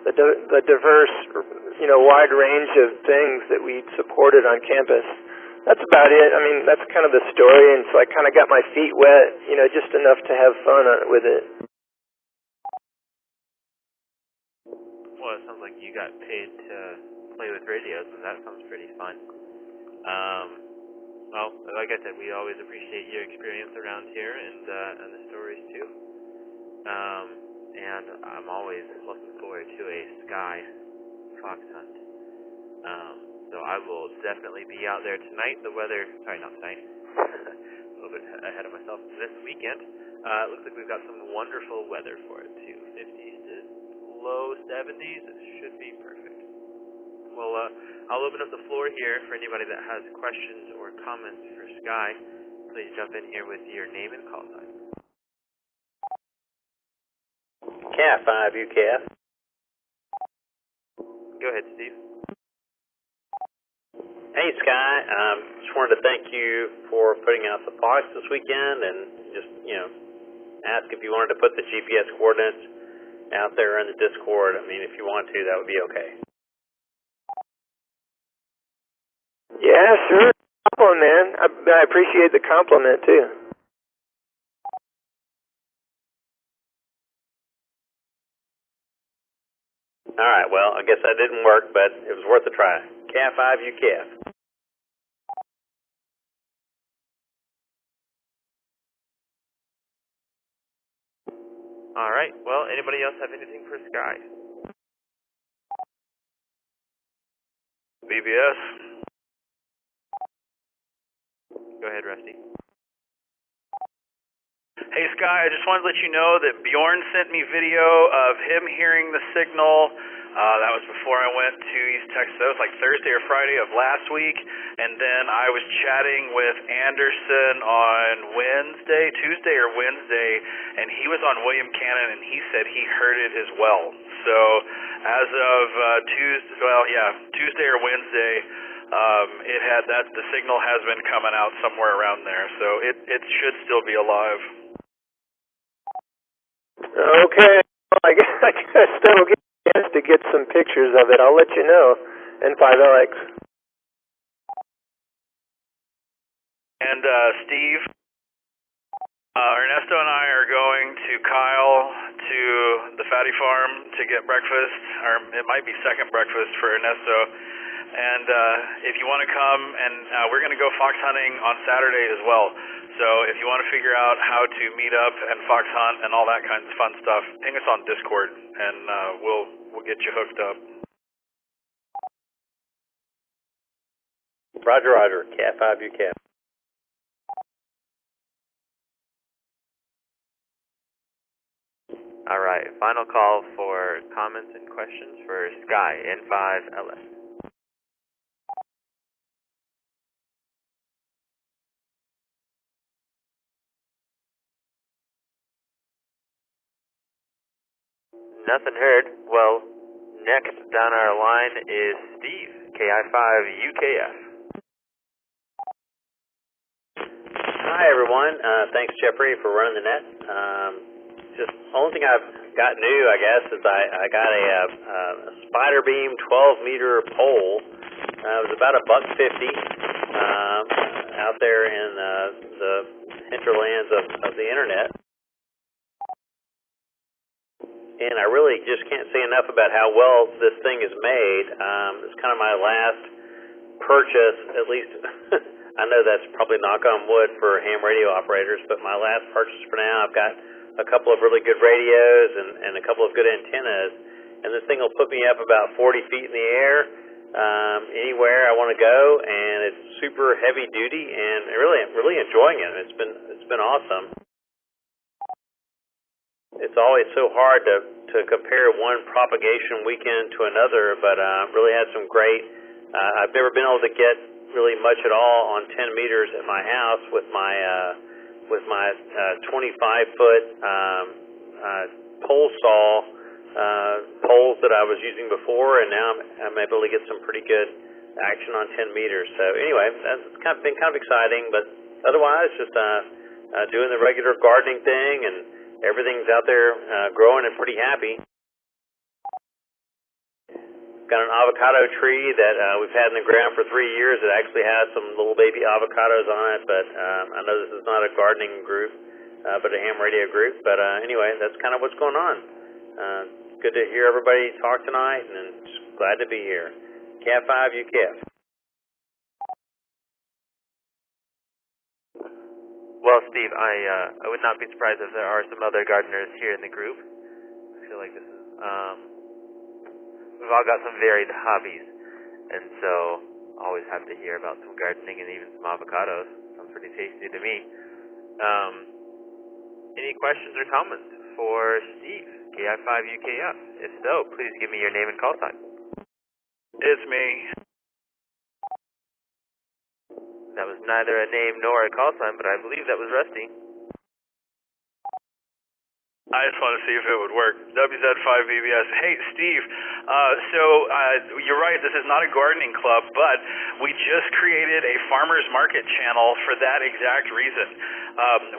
the diverse, wide range of things that we supported on campus. That's about it. I mean, that's kind of the story, and so I kind of got my feet wet, just enough to have fun with it. Well, it sounds like you got paid to play with radios, and that sounds pretty fun. Well, like I said, we always appreciate your experience around here and the stories too. And I'm always looking forward to a Sky fox hunt. So I will definitely be out there tonight. The weather, sorry, not tonight, a little bit ahead of myself, this weekend. It looks like we've got some wonderful weather for it too, 50s to low 70s. It should be perfect. Well, I'll open up the floor here for anybody that has questions or comments for Sky. Please jump in here with your name and call sign. Cat 5, UCAF. Go ahead, Steve. Hey, Sky. Just wanted to thank you for putting out the Fox this weekend, and just, ask if you wanted to put the GPS coordinates out there in the Discord. I mean, if you want to, that would be okay. Yeah, sure. Compliment, man. I appreciate the compliment too. All right. Well, I guess that didn't work, but it was worth a try. Cat 5, UCAF. All right. Well, anybody else have anything for Sky? BBS. Go ahead, Rusty. Hey Sky, I just wanted to let you know that Bjorn sent me video of him hearing the signal. That was before I went to East Texas. That was like Thursday or Friday of last week. And then I was chatting with Anderson on Tuesday or Wednesday, and he was on William Cannon, and he said he heard it as well. So as of Tuesday or Wednesday, the signal has been coming out somewhere around there. So it should still be alive. Okay, I guess that'll get a chance to get some pictures of it. I'll let you know. N5LX. And Steve, Ernesto and I are going to Kyle to the Fatty Farm to get breakfast, or it might be second breakfast for Ernesto. And if you want to come, and we're going to go fox hunting on Saturday as well. So if you want to figure out how to meet up and fox hunt and all that kinds of fun stuff, ping us on Discord, and we'll get you hooked up. Roger, Roger. Cat 5, UCAF. All right. Final call for comments and questions for Sky N5LS. Nothing heard. Well, next down our line is Steve, KI5UKF. Hi, everyone. Thanks, Jeffrey, for running the net. Just only thing I've got new, I guess, is I got a spider beam 12-meter pole. It was about $150 out there in the hinterlands of the internet. And I really just can't say enough about how well this thing is made. It's kind of my last purchase, at least. I know that's probably knock on wood for ham radio operators, but my last purchase for now. I've got a couple of really good radios and a couple of good antennas, and this thing will put me up about 40 feet in the air anywhere I want to go, and it's super heavy duty, and I'm really enjoying it. It's been awesome. It's always so hard to compare one propagation weekend to another, but really had some great. I've never been able to get really much at all on 10 meters at my house with my 25-foot pole saw poles that I was using before, and now I'm able to get some pretty good action on 10 meters. So anyway, that's been kind of exciting, but otherwise just doing the regular gardening thing, and everything's out there growing and pretty happy. Got an avocado tree that we've had in the ground for 3 years. It actually has some little baby avocados on it, but I know this is not a gardening group, but a ham radio group. But anyway, that's kind of what's going on. Good to hear everybody talk tonight, and just glad to be here. Cat 5, UCAF. Well, Steve, I would not be surprised if there are some other gardeners here in the group. I feel like this is, we've all got some varied hobbies, and so always happy to hear about some gardening and even some avocados. Sounds pretty tasty to me. Any questions or comments for Steve, KI5UKF? If so, please give me your name and call sign. It's me. That was neither a name nor a call sign, but I believe that was Rusty. I just want to see if it would work. WZ5BBS. Hey, Steve. You're right. This is not a gardening club, but we just created a farmers market channel for that exact reason.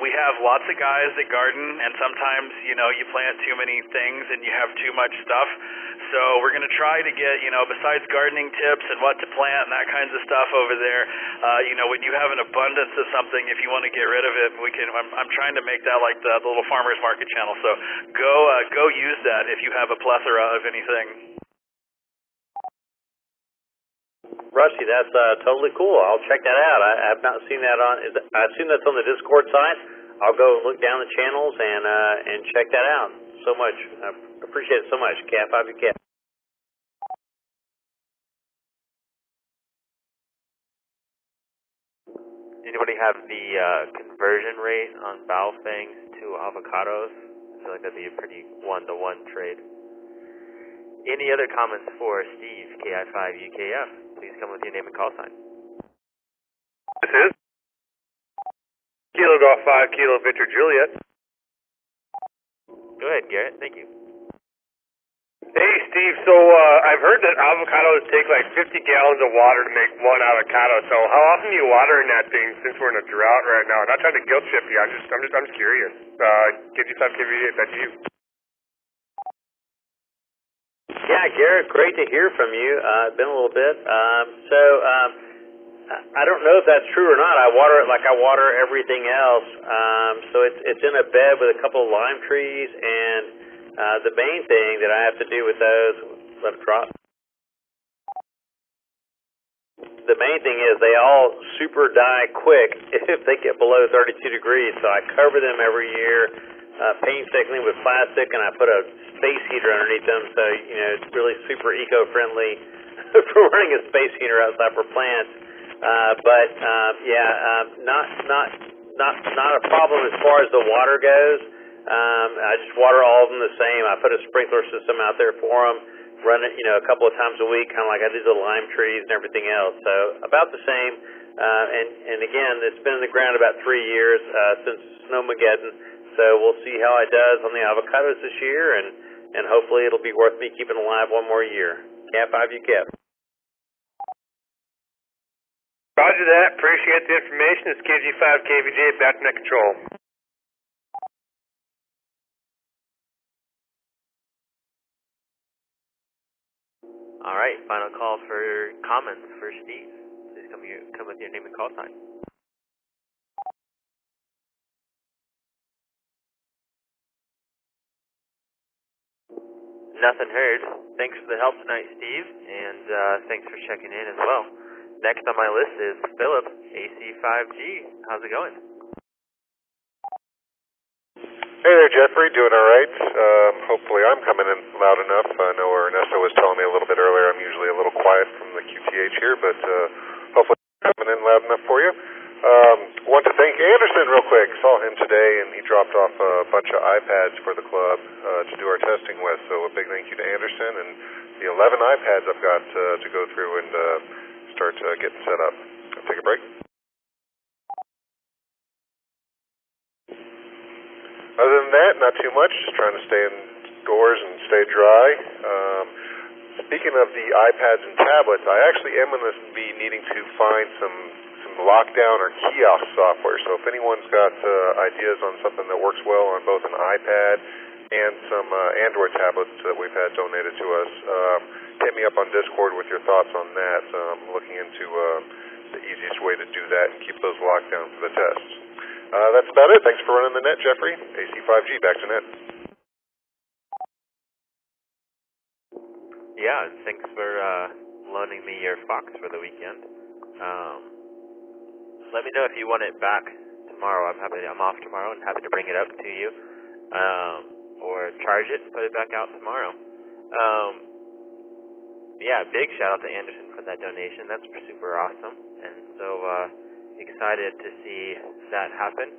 We have lots of guys that garden, and sometimes, you plant too many things and you have too much stuff. So we're going to try to get, besides gardening tips and what to plant and that kinds of stuff over there, when you have an abundance of something, if you want to get rid of it, I'm trying to make that like the little farmers market channel. So go use that if you have a plethora of anything. Rusty, that's totally cool. I'll check that out. I have not seen that I assume that's on the Discord site. I'll go look down the channels and check that out. so much. I appreciate it so much. Cat 5, you cat. Anybody have the conversion rate on Bao Fangs to avocados? I feel like that'd be a pretty one-to-one trade. Any other comments for Steve, KI5UKF? Please come with your name and call sign. This is Kilo Golf 5, Kilo Victor Juliet. Go ahead, Garrett. Thank you. Hey, Steve. So I've heard that avocados take like 50 gallons of water to make one avocado. So how often are you watering that thing? Since we're in a drought right now, I'm not trying to guilt trip you. I'm just curious. KG5 KVJ, back to you. Yeah, Garrett, great to hear from you. It's been a little bit. I don't know if that's true or not. I water it like I water everything else. So it's in a bed with a couple of lime trees, and the main thing that I have to do with those, let it drop. The main thing is they all super die quick if they get below 32 degrees. So I cover them every year painstakingly with plastic, and I put a space heater underneath them. So it's really super eco-friendly for running a space heater outside for plants. Not a problem as far as the water goes. I just water all of them the same. I put a sprinkler system out there for them, run it, a couple of times a week, kind of like I do the lime trees and everything else. So about the same. And again, it's been in the ground about 3 years since Snowmageddon. So we'll see how it does on the avocados this year, and hopefully it'll be worth me keeping alive one more year. Cat 5, you kept. Roger that. Appreciate the information. It's KG5 KVJ, back to net control. All right, final call for comments for Steve. Please come with your name and call sign. Nothing heard. Thanks for the help tonight, Steve, and thanks for checking in as well. Next on my list is Philip, AC5G. How's it going? Hey there, Jeffrey. Doing all right. Hopefully I'm coming in loud enough. I know Ernesto was telling me a little bit earlier I'm usually a little quiet from the QTH here, but hopefully I'm coming in loud enough for you. Want to thank Anderson real quick. Saw him today, and he dropped off a bunch of iPads for the club to do our testing with. So a big thank you to Anderson and the 11 iPads I've got to go through and start getting set up. Take a break. Other than that, not too much. Just trying to stay indoors and stay dry. Speaking of the iPads and tablets, I actually am going to be needing to find some lockdown or kiosk software. So if anyone's got ideas on something that works well on both an iPad and some Android tablets that we've had donated to us, hit me up on Discord with your thoughts on that. I'm looking into the easiest way to do that and keep those locked down for the tests. That's about it. Thanks for running the net, Jeffrey. AC5G, back to net. Yeah, thanks for loaning me your Fox for the weekend. Let me know if you want it back tomorrow. I'm off tomorrow and happy to bring it up to you, or charge it and put it back out tomorrow. Yeah, big shout out to Anderson for that donation. That's super awesome, and so excited to see that happen.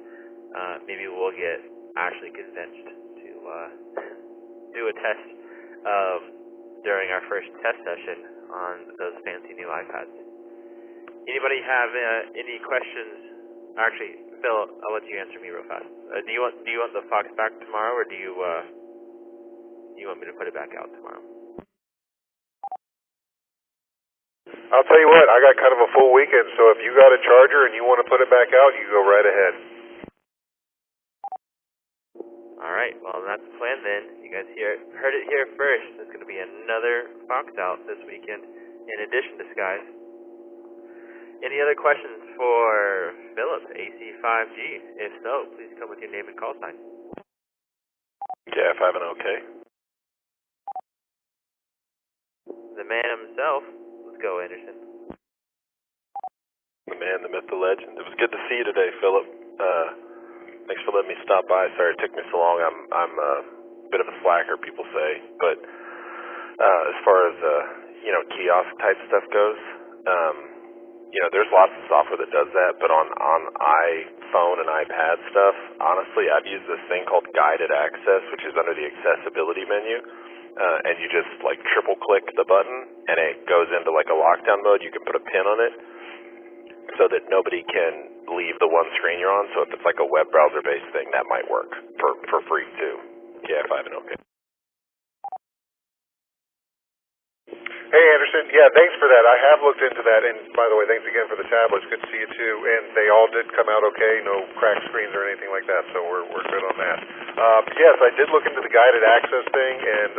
Maybe we'll get Ashley convinced to do a test during our first test session on those fancy new iPads. Anybody have any questions? Actually, Phil, I'll let you answer me real fast. Do you want the Fox back tomorrow, or do you want me to put it back out tomorrow? I'll tell you what, I got kind of a full weekend, so if you got a charger and you want to put it back out, you go right ahead. All right, well, that's the plan then. You guys heard it here first. There's going to be another Fox out this weekend, in addition to Skies. Any other questions for Philip, AC5G? If so, please come with your name and call sign. Yeah, 5 and OK. The man himself. Let's go, Anderson. The man, the myth, the legend. It was good to see you today, Philip. Thanks for letting me stop by. Sorry it took me so long. I'm bit of a slacker, people say. But as far as kiosk type stuff goes, there's lots of software that does that. But on iPhone and iPad stuff, honestly, I've used this thing called Guided Access, which is under the accessibility menu. And you just triple click the button and it goes into a lockdown mode. You can put a pin on it so that nobody can leave the one screen you're on. So if it's a web browser based thing, that might work for free too. KI5 and OK. Hey Anderson, yeah, thanks for that. I have looked into that, and by the way, thanks again for the tablets. Good to see you too. And they all did come out okay, no cracked screens or anything like that, so we're good on that. Yes, I did look into the guided access thing, and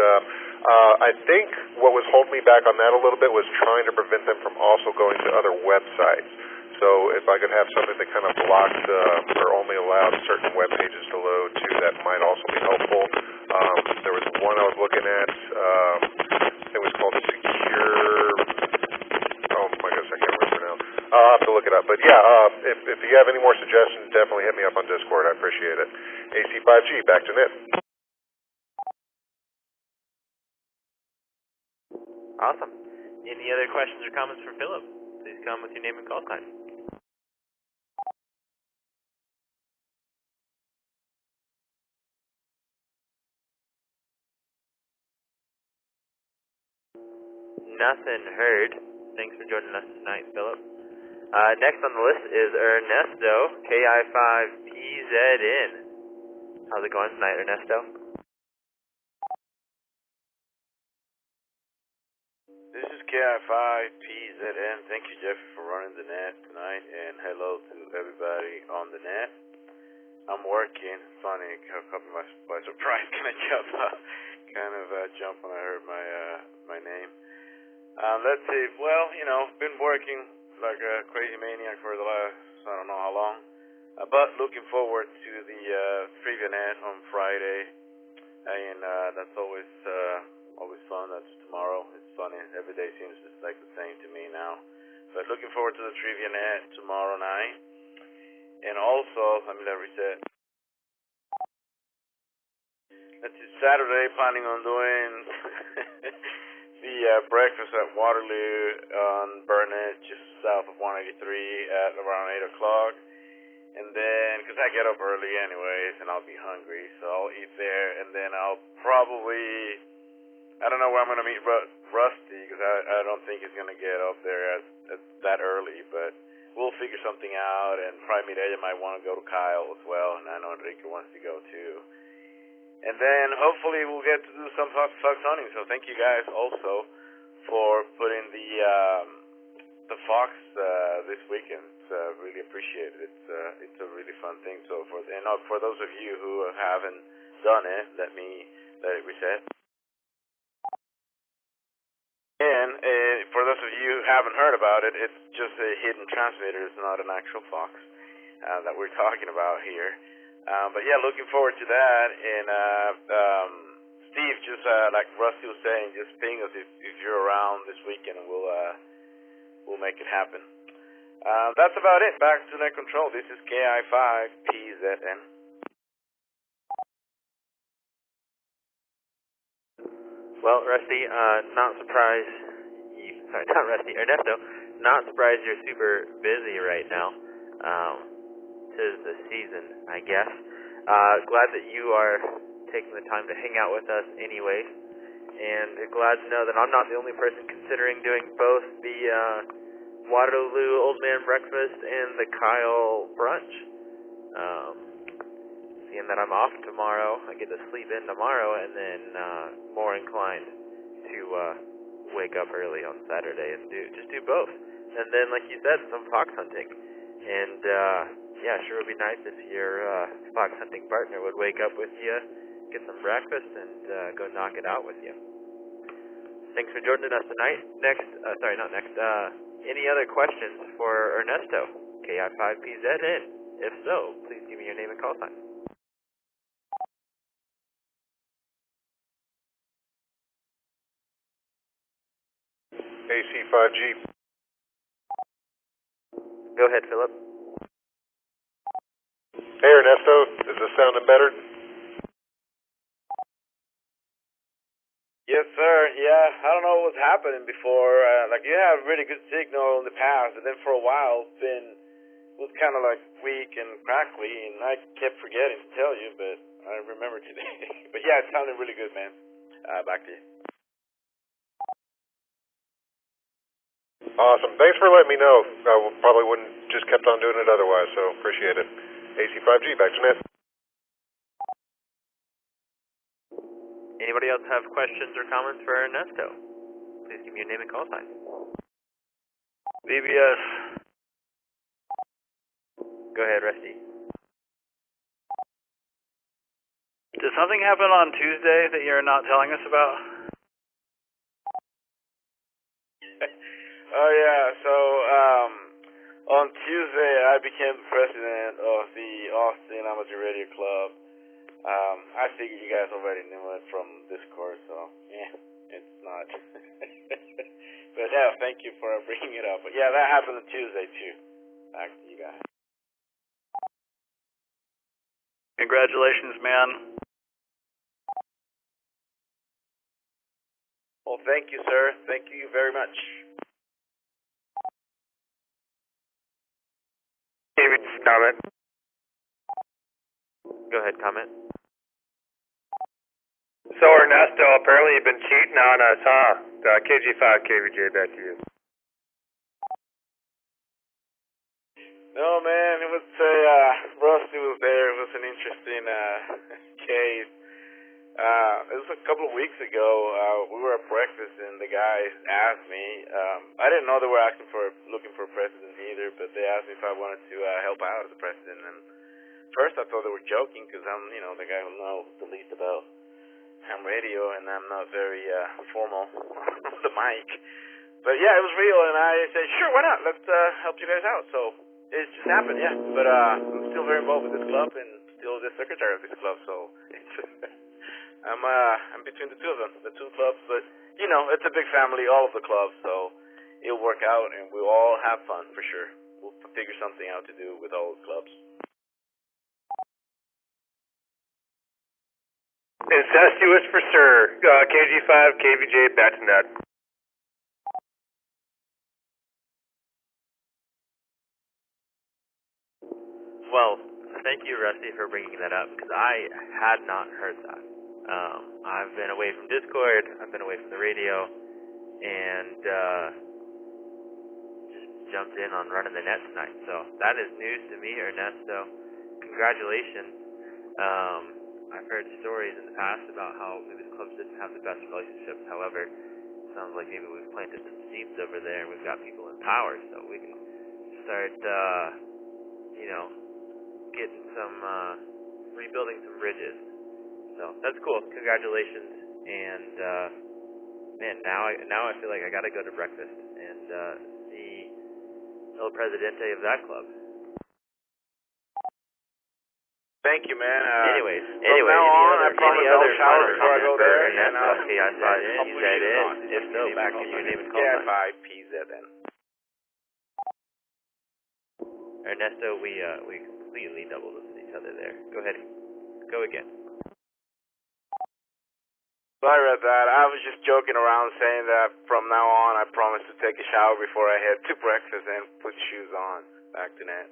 I think what was holding me back on that a little bit was trying to prevent them from also going to other websites. So if I could have something that kind of blocked or only allowed certain web pages to load too, that might also be helpful. There was one I was looking at. It was called Secure. Oh my goodness, I can't remember now. I'll have to look it up. But yeah, if you have any more suggestions, definitely hit me up on Discord. I appreciate it. AC5G, back to Nick. Awesome. Any other questions or comments for Philip? Please come with your name and call sign. Nothing heard. Thanks for joining us tonight, Philip. Next on the list is Ernesto, KI5PZN. How's it going tonight, Ernesto? This is KI5PZN. Thank you, Jeffrey, for running the net tonight, and hello to everybody on the net. I'm working. Funny, it caught me by surprise. Kind of jump when I heard my name. Let's see. Well, been working like a crazy maniac for the last I don't know how long, but looking forward to the trivia net on Friday, and that's always fun. That's tomorrow. It's funny. Every day seems just like the same to me now. But looking forward to the trivia net tomorrow night, and also let me reset. Let's see. Saturday, planning on doing the breakfast at Waterloo on Burnett, just south of 183 at around 8 o'clock. And then, because I get up early anyways, and I'll be hungry, so I'll eat there. And then I'll probably, I don't know where I'm going to meet Rusty, because I don't think he's going to get up there at that early. But we'll figure something out, and probably Mireya might want to go to Kyle as well, and I know Enrique wants to go too. And then hopefully we'll get to do some fox hunting. So thank you guys also for putting the fox this weekend. Really appreciate it. It's a really fun thing. So for those of you who haven't done it, let it reset. And for those of you who haven't heard about it, it's just a hidden transmitter. It's not an actual fox that we're talking about here. But yeah, looking forward to that. And Steve, just like Rusty was saying, just ping us if you're around this weekend, and we'll make it happen. That's about it. Back to net control. This is KI5PZN. Well, Rusty, not surprised. Not Rusty, Ernesto. Not surprised you're super busy right now. 'Tis the season, I guess. Glad that you are taking the time to hang out with us anyways, and glad to know that I'm not the only person considering doing both the Waterloo Old Man Breakfast and the Kyle Brunch. Seeing that I'm off tomorrow, I get to sleep in tomorrow, and then more inclined to wake up early on Saturday and do both. And then, like you said, some fox hunting. And yeah, sure would be nice if your fox hunting partner would wake up with you, get some breakfast, and go knock it out with you. Thanks for joining us tonight. Any other questions for Ernesto, KI5PZN? If so, please give me your name and call sign. AC5G. Go ahead, Philip. Hey Ernesto, is this sounding better? Yes, sir. Yeah, I don't know what was happening before. Like, you had really good signal in the past, and then for a while it was kind of like weak and crackly, and I kept forgetting to tell you, but I remember today. But yeah, it sounded really good, man. Back to you. Awesome. Thanks for letting me know. I probably wouldn't just kept on doing it otherwise, so appreciate it. AC5G, back to net. Anybody else have questions or comments for Ernesto? Please give me your name and call sign. VBS. Go ahead, Rusty. Did something happen on Tuesday that you're not telling us about? Oh, yeah, so, on Tuesday, I became the president of the Austin Amateur Radio Club. I figured you guys already knew it from Discord, so, yeah, it's not. But, yeah, thank you for bringing it up. But, yeah, that happened on Tuesday, too. Back to you guys. Congratulations, man. Well, thank you, sir. Thank you very much. David's comment. Go ahead, comment. So, Ernesto, apparently you've been cheating on us, huh? KG5, KVJ, back to you. No, man, it was Rusty was there. It was an interesting case. It was a couple of weeks ago. We were at breakfast, and the guys asked me. I didn't know they were looking for a president either, but they asked me if I wanted to help out as a president. And first, I thought they were joking because I'm, the guy who knows the least about ham radio, and I'm not very formal on the mic. But yeah, it was real, and I said, sure, why not? Let's help you guys out. So it just happened, yeah. But I'm still very involved with this club, and still the secretary of this club. So it's I'm between the two of them, the two clubs. But it's a big family, all of the clubs. So it'll work out, and we'll all have fun for sure. We'll figure something out to do with all the clubs. Incestuous for sure. KG5, KVJ, back to net. Well, thank you, Rusty, for bringing that up, because I had not heard that. I've been away from Discord, I've been away from the radio, and just jumped in on running the net tonight. So that is news to me, Ernesto. Congratulations. I've heard stories in the past about how maybe the clubs didn't have the best relationships. However, it sounds like maybe we've planted some seeds over there, and we've got people in power, so we can start, getting some, rebuilding some bridges. So that's cool. Congratulations. And man, now I feel like I gotta go to breakfast and see El Presidente of that club. Thank you, man. Anyways, from now on, I promise I'll shower before I go there, and I'll put you on. If so, back in your name and call sign. KI5PZN. Ernesto, we completely doubled with each other there. Go ahead. Go again. Sorry about that. I was just joking around saying that from now on, I promise to take a shower before I head to breakfast and put shoes on. Back to net.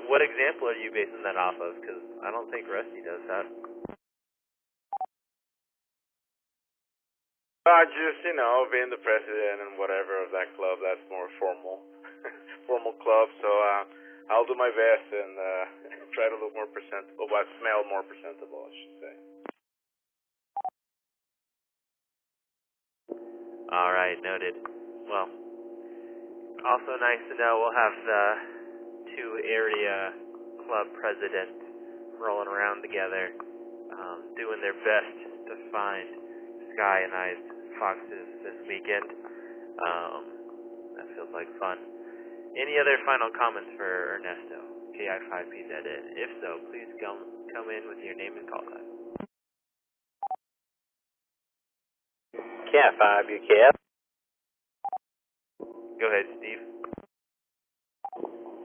What example are you basing that off of? Because I don't think Rusty does that. Just, being the president and whatever of that club, that's more formal club. So I'll do my best and try to look more presentable, smell more presentable, I should say. All right, noted. Well, also nice to know we'll have the two area club presidents rolling around together, doing their best to find Sky-ionized foxes this weekend. That feels like fun. Any other final comments for Ernesto, KI5PZN? If so, please come in with your name and call sign. KI5, UKF. Go ahead, Steve.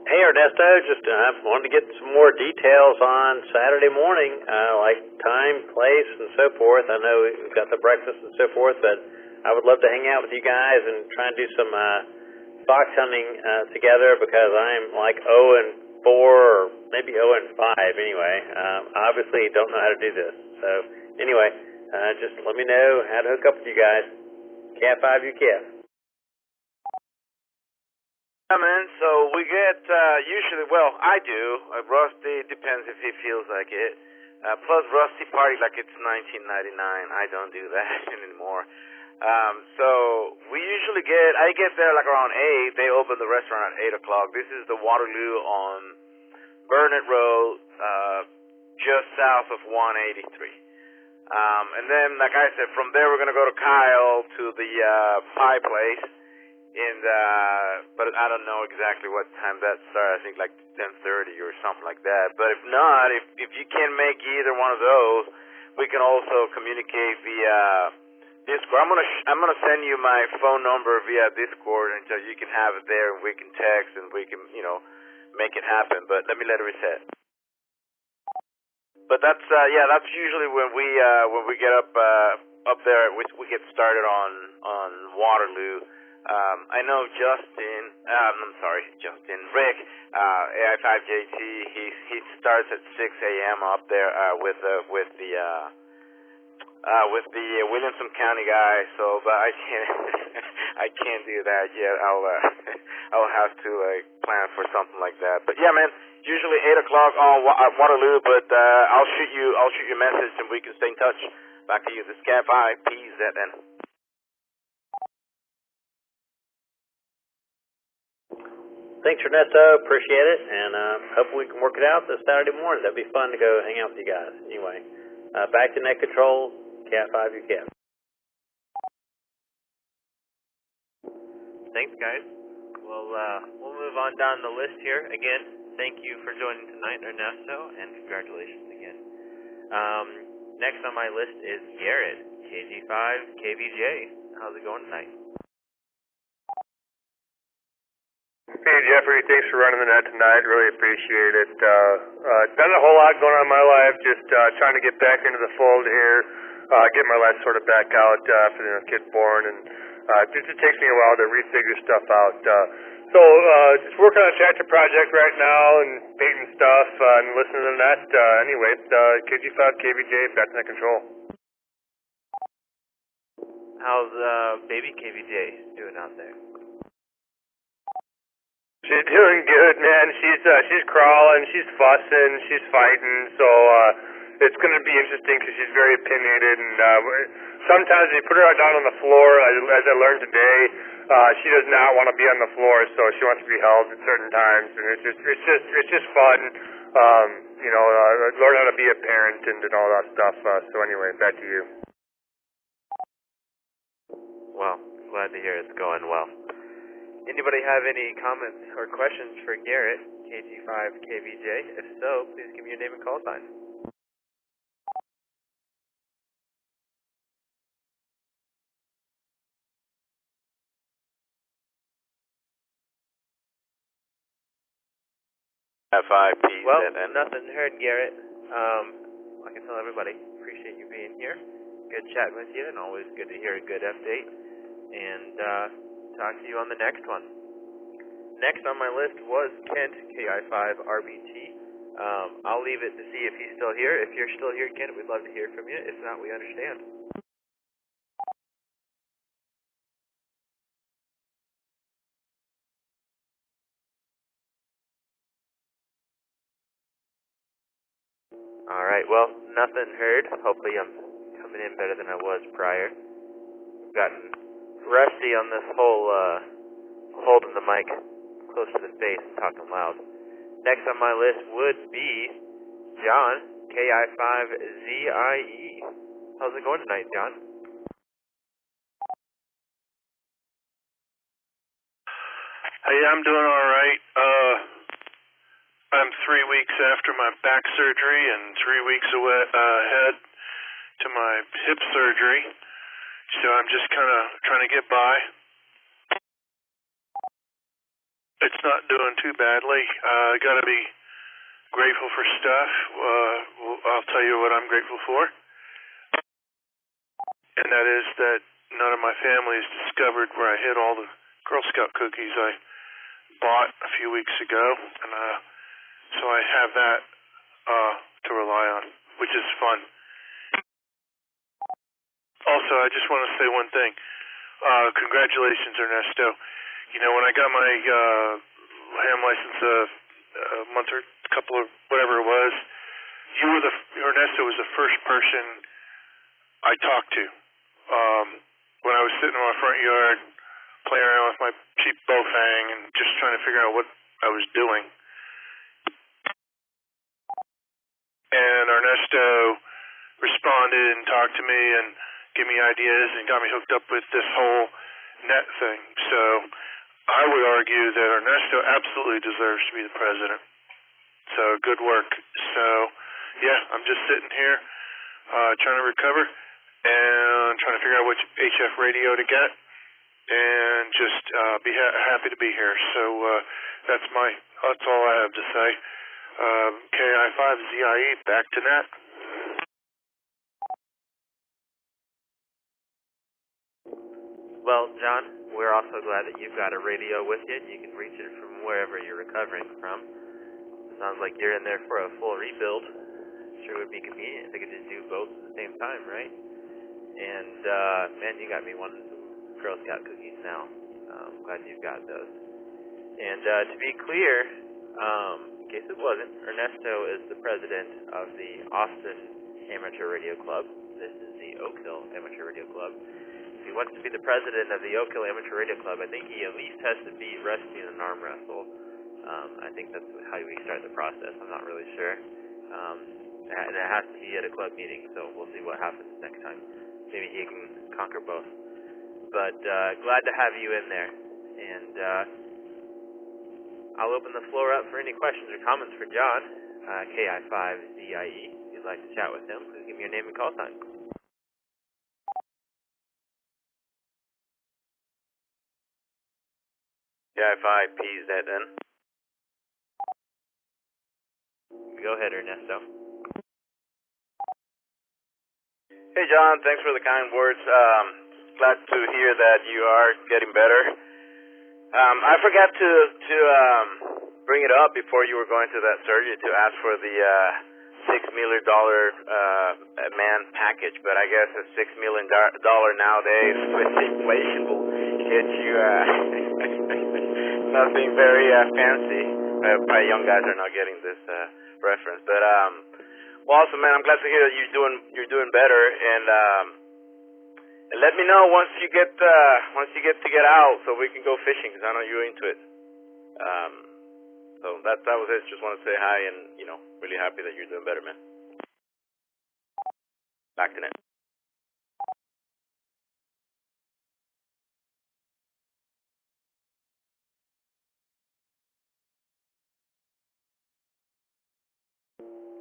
Hey Ernesto, just wanted to get some more details on Saturday morning, like time, place, and so forth. I know we've got the breakfast and so forth, but I would love to hang out with you guys and try and do some fox hunting together because I'm like 0 and 4 or maybe 0 and 5 anyway. Obviously don't know how to do this. So anyway, just let me know how to hook up with you guys. Cat 5, you cat. Yeah, man, so we get, usually, well, I do. Rusty, depends if he feels like it. Plus Rusty party like it's 1999. I don't do that anymore. So we usually I get there like around 8. They open the restaurant at 8 o'clock. This is the Waterloo on Burnett Road, just south of 183. And then, like I said, from there we're going to go to Kyle to the pie place. And but I don't know exactly what time that starts. I think like 10:30 or something like that. But if not, if you can't make either one of those, we can also communicate via Discord. I'm gonna send you my phone number via Discord until you can have it there, and we can text and we can make it happen. But let me let it reset. But that's that's usually when we get up there. We get started on Waterloo. I know Rick, AI5JT, he starts at 6 a.m. up there with the Williamson County guy. So, but I can't do that yet. I'll have to plan for something like that. But yeah, man, usually 8 o'clock on Waterloo. But I'll shoot you a message and we can stay in touch. Back to you, this Cat 5, PZN. Thanks, Ernesto. Appreciate it, and hope we can work it out this Saturday morning. That'd be fun to go hang out with you guys. Anyway, back to net control. Cat 5, you cat. Thanks, guys. We'll move on down the list here. Again, thank you for joining tonight, Ernesto, and congratulations again. Next on my list is Garrett, KG5 KVJ. How's it going tonight? Hey Jeffrey, thanks for running the net tonight. Really appreciate it. Not a whole lot going on in my life. Just trying to get back into the fold here. Get my life sort of back out after the kid born, and it takes me a while to refigure stuff out. So just working on a tractor project right now and painting stuff and listening to the net. Anyway, KG5 KVJ, back to net control. How's baby KVJ doing out there? She's doing good, man. She's crawling, she's fussing, she's fighting. So it's going to be interesting because she's very opinionated, and sometimes they put her down on the floor. As I learned today, she does not want to be on the floor, so she wants to be held at certain times, and it's just fun. Learn how to be a parent and all that stuff. So anyway, back to you. Well, glad to hear it's going well. Anybody have any comments or questions for Garrett, KG5 KVJ? If so, please give me your name and call sign. F5PZN. Well, nothing heard, Garrett. I can tell everybody, appreciate you being here. Good chatting with you, and always good to hear a good update. And talk to you on the next one. Next on my list was Kent, KI5RBT. I'll leave it to see if he's still here. If you're still here, Kent, we'd love to hear from you. If not, we understand. Alright, well, nothing heard. Hopefully I'm coming in better than I was prior. I've gotten rusty on this whole holding the mic close to the face and talking loud. Next on my list would be John, KI5ZIE. How's it going tonight, John? Hey, I'm doing all right. I'm 3 weeks after my back surgery and 3 weeks ahead to my hip surgery, so I'm just kind of trying to get by. it's not doing too badly. Got to be grateful for stuff. I'll tell you what I'm grateful for, and that is that none of my family has discovered where I hid all the Girl Scout cookies I bought a few weeks ago, and so I have that to rely on, which is fun. Also, I just want to say one thing. Congratulations, Ernesto. You know, when I got my ham license a month or a couple of whatever it was, Ernesto was the first person I talked to. When I was sitting in my front yard playing around with my cheap Bofang and just trying to figure out what I was doing. And Ernesto responded and talked to me and gave me ideas and got me hooked up with this whole net thing. So I would argue that Ernesto absolutely deserves to be the president. So good work. So yeah, I'm just sitting here trying to recover and trying to figure out which HF radio to get and just be happy to be here. So that's all I have to say. KI5ZIE, back to net. Well, John, we're also glad that you've got a radio with you. You can reach it from wherever you're recovering from. Sounds like you're in there for a full rebuild. Sure would be convenient if they could just do both at the same time, right? And, man, you got me wanting some Girl Scout cookies now. Glad you've got those. And, to be clear, in case it wasn't, Ernesto is the president of the Austin Amateur Radio Club. This is the Oak Hill Amateur Radio Club. If he wants to be the president of the Oak Hill Amateur Radio Club, I think he at least has to beat Rusty in an arm wrestle. I think that's how we start the process. I'm not really sure. And it has to be at a club meeting, so we'll see what happens next time. Maybe he can conquer both. But glad to have you in there. And I'll open the floor up for any questions or comments for John, KI5ZIE. If you'd like to chat with him, please give me your name and call sign. KI5PZN. Go ahead, Ernesto. Hey, John. Thanks for the kind words. Glad to hear that you are getting better. I forgot to bring it up before you were going to that surgery to ask for the $6 million man package, but I guess a $6 million nowadays with inflation will hit you nothing very fancy. Probably young guys are not getting this reference, but well, also, man, I'm glad to hear that you're doing better, and let me know once you get to get out so we can go fishing, because I know you're into it. So that was it. Just want to say hi, and really happy that you're doing better, man. Back to net.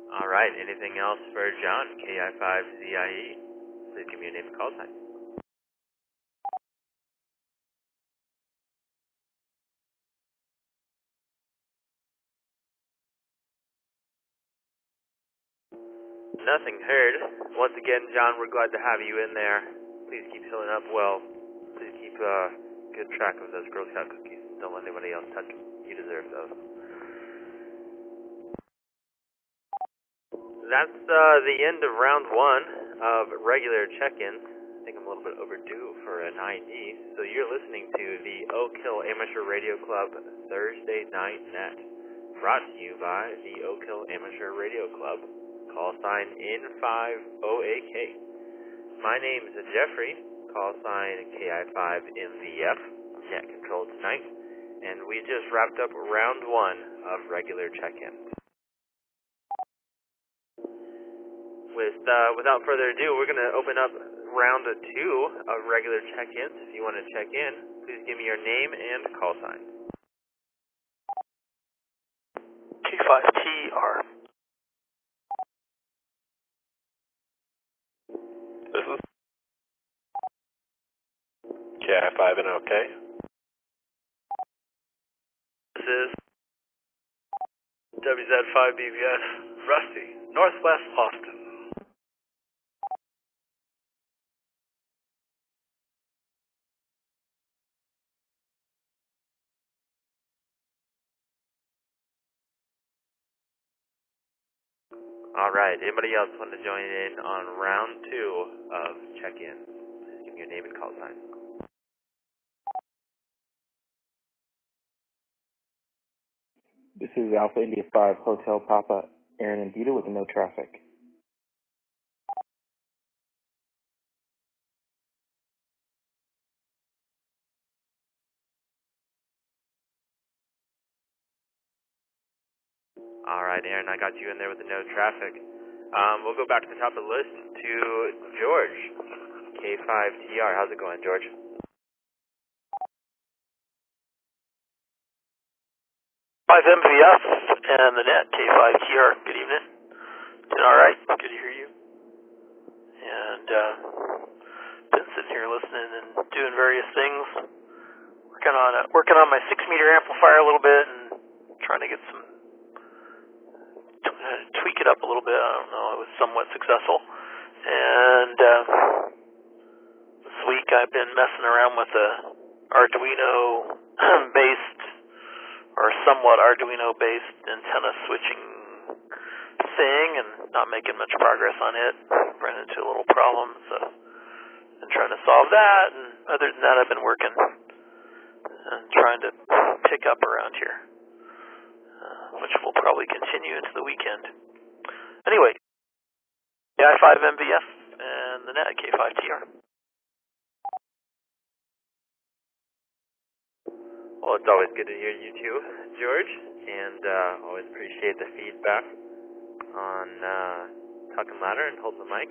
All right. Anything else for John, KI5ZIE? Please give me your name and call sign. Nothing heard. Once again, John, we're glad to have you in there. Please keep healing up well. Please keep good track of those Girl Scout cookies. Don't let anybody else touch them. You deserve those. That's the end of round one of regular check-ins. I think I'm a little bit overdue for an ID. So you're listening to the Oak Hill Amateur Radio Club Thursday Night Net, brought to you by the Oak Hill Amateur Radio Club. Call sign N50AK. My name is Jeffrey. Call sign KI5MVF. Net control tonight, and we just wrapped up round one of regular check-ins. Without further ado, we're going to open up round two of regular check-ins. If you want to check in, please give me your name and call sign. T5TR. This is KI5 and OK. is WZ5BBS, Rusty, Northwest Austin. Alright, anybody else want to join in on round 2 of check-in? Please give me your name and call sign. This is Alpha India 5 Hotel Papa, Aaron and Dita with no traffic. Alright, Aaron, I got you in there with the no traffic. We'll go back to the top of the list to George, K5TR. How's it going, George? MVS and the net, K5TR. Good evening. Doing all right. Good to hear you. And been sitting here listening and doing various things. Working on my 6-meter amplifier a little bit and trying to get some tweak it up a little bit. I don't know. I was somewhat successful. And this week I've been messing around with a Arduino based or somewhat Arduino-based antenna switching thing, and not making much progress on it. Ran into a little problem, so been trying to solve that. And other than that, I've been working and trying to pick up around here, which will probably continue into the weekend. Anyway, I5MVS and the net K5TR. Well, it's always good to hear you too, George, and always appreciate the feedback on talking louder and holding the mic.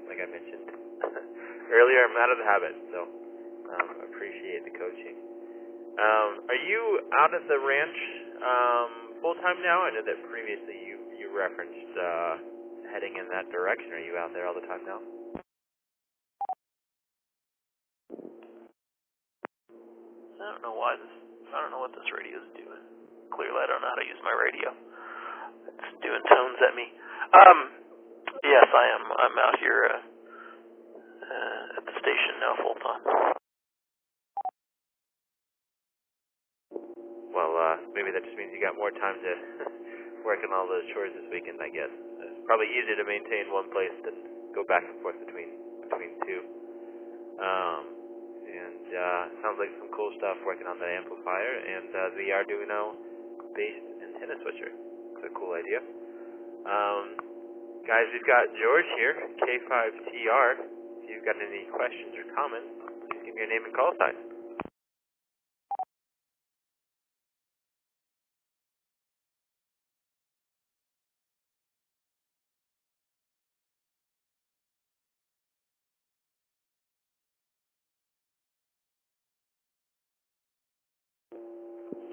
Like I mentioned earlier, I'm out of the habit, so appreciate the coaching. Are you out at the ranch full-time now? I know that previously you referenced heading in that direction. Are you out there all the time now? I don't know what this radio is doing. Clearly I don't know how to use my radio. It's doing tones at me. Yes, I am. I'm out here at the station now full time. Well, maybe that just means you got more time to work on all those chores this weekend, I guess. It's probably easier to maintain one place than go back and forth between two. Sounds like some cool stuff working on the amplifier and the Arduino-based antenna switcher. It's a cool idea. Guys, we've got George here, K5TR. If you've got any questions or comments, please give me your name and call sign.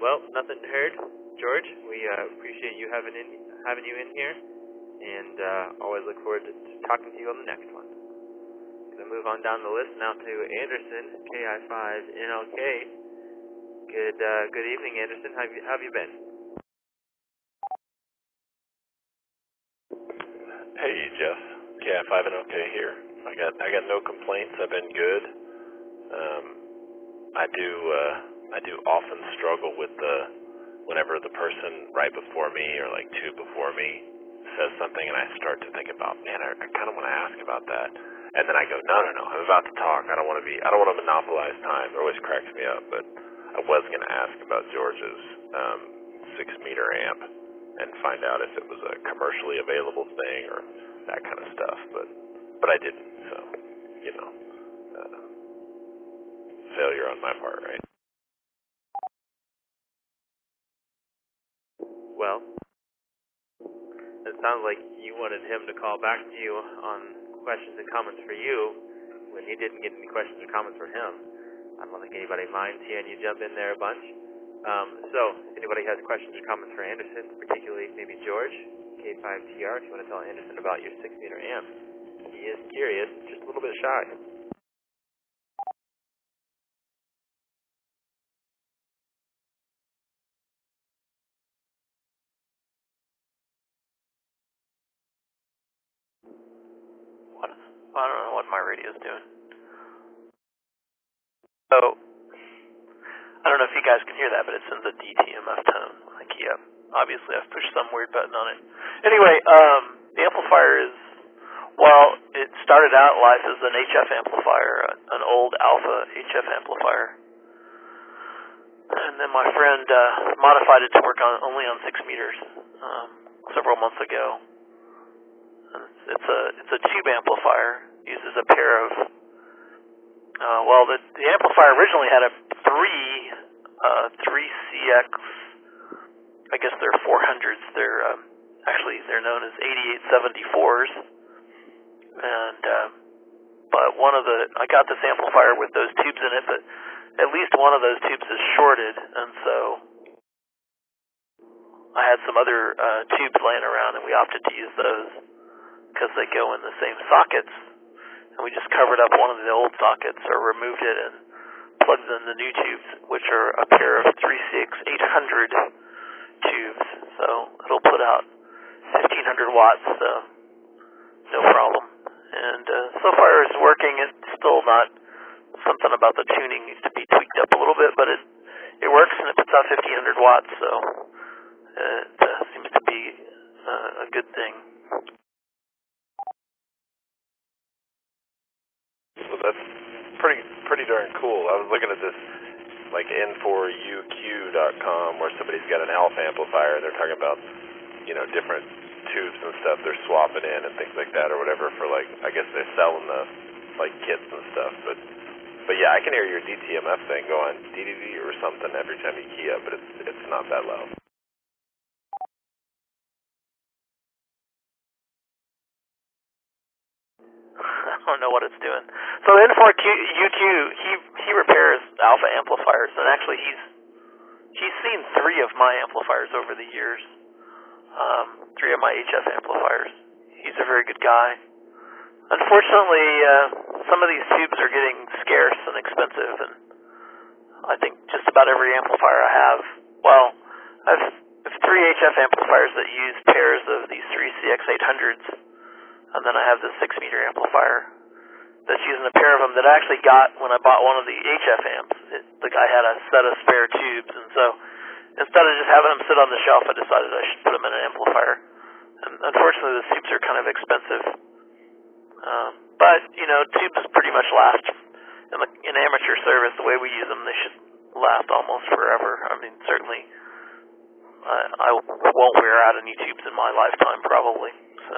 Well, nothing heard, George. We appreciate you having you in here, and always look forward to talking to you on the next one. Gonna move on down the list now to Anderson, KI5NLK. Good evening, Anderson. How have you been? Hey, Jeff. KI5NLK here. I got no complaints. I've been good. I do often struggle with whenever the person right before me or like two before me says something and I start to think about, man, I kind of want to ask about that, and then I go, no, I'm about to talk. I don't want to monopolize time. It always cracks me up. But I was going to ask about George's 6-meter amp and find out if it was a commercially available thing or that kind of stuff, but I didn't. So, failure on my part, right? Well, it sounds like you wanted him to call back to you on questions and comments for you when you didn't get any questions or comments for him. I don't think anybody minds hearing you jump in there a bunch. So, anybody has questions or comments for Anderson, particularly maybe George, K5TR, if you want to tell Anderson about your 6-meter amp. He is curious, just a little bit shy. I don't know what my radio's doing. So, I don't know if you guys can hear that, but it sends a DTMF tone when I key up. Obviously, I've pushed some weird button on it. Anyway, the amplifier is, well, it started out life as an HF amplifier, an old Alpha HF amplifier. And then my friend modified it to work only on 6 meters several months ago. And it's a tube amplifier. Uses a pair of the amplifier originally had a 3CX. I guess they're 400s. They're actually they're known as 8874s. And but I got this amplifier with those tubes in it, but at least one of those tubes is shorted, and so I had some other tubes laying around, and we opted to use those because they go in the same sockets. And we just covered up one of the old sockets, or removed it and plugged in the new tubes, which are a pair of 3CX 800 tubes. So it'll put out 1,500 watts, so no problem. And so far it's working. It's still not, something about the tuning needs to be tweaked up a little bit, but it works, and it puts out 1,500 watts, so it seems to be a good thing. So that's pretty darn cool. I was looking at this, like N4UQ.com, where somebody's got an Alpha amplifier, and they're talking about, different tubes and stuff they're swapping in and things like that, or whatever, for like, I guess they're selling the kits and stuff. But yeah, I can hear your DTMF thing going DDD or something every time you key up, but it's not that loud. I don't know what it's doing. So N4UQ, he repairs Alpha amplifiers, and actually he's seen 3 of my amplifiers over the years. 3 of my HF amplifiers. He's a very good guy. Unfortunately, some of these tubes are getting scarce and expensive, and I think just about every amplifier I have, I have 3 HF amplifiers that use pairs of these 3CX 800s, and then I have this 6-meter amplifier that's using a pair of them that I actually got when I bought one of the HF amps. The guy had a set of spare tubes, and so instead of just having them sit on the shelf, I decided I should put them in an amplifier. And unfortunately, the tubes are kind of expensive. But, tubes pretty much last. In amateur service, the way we use them, they should last almost forever. I mean, certainly, I won't wear out any tubes in my lifetime, probably. So,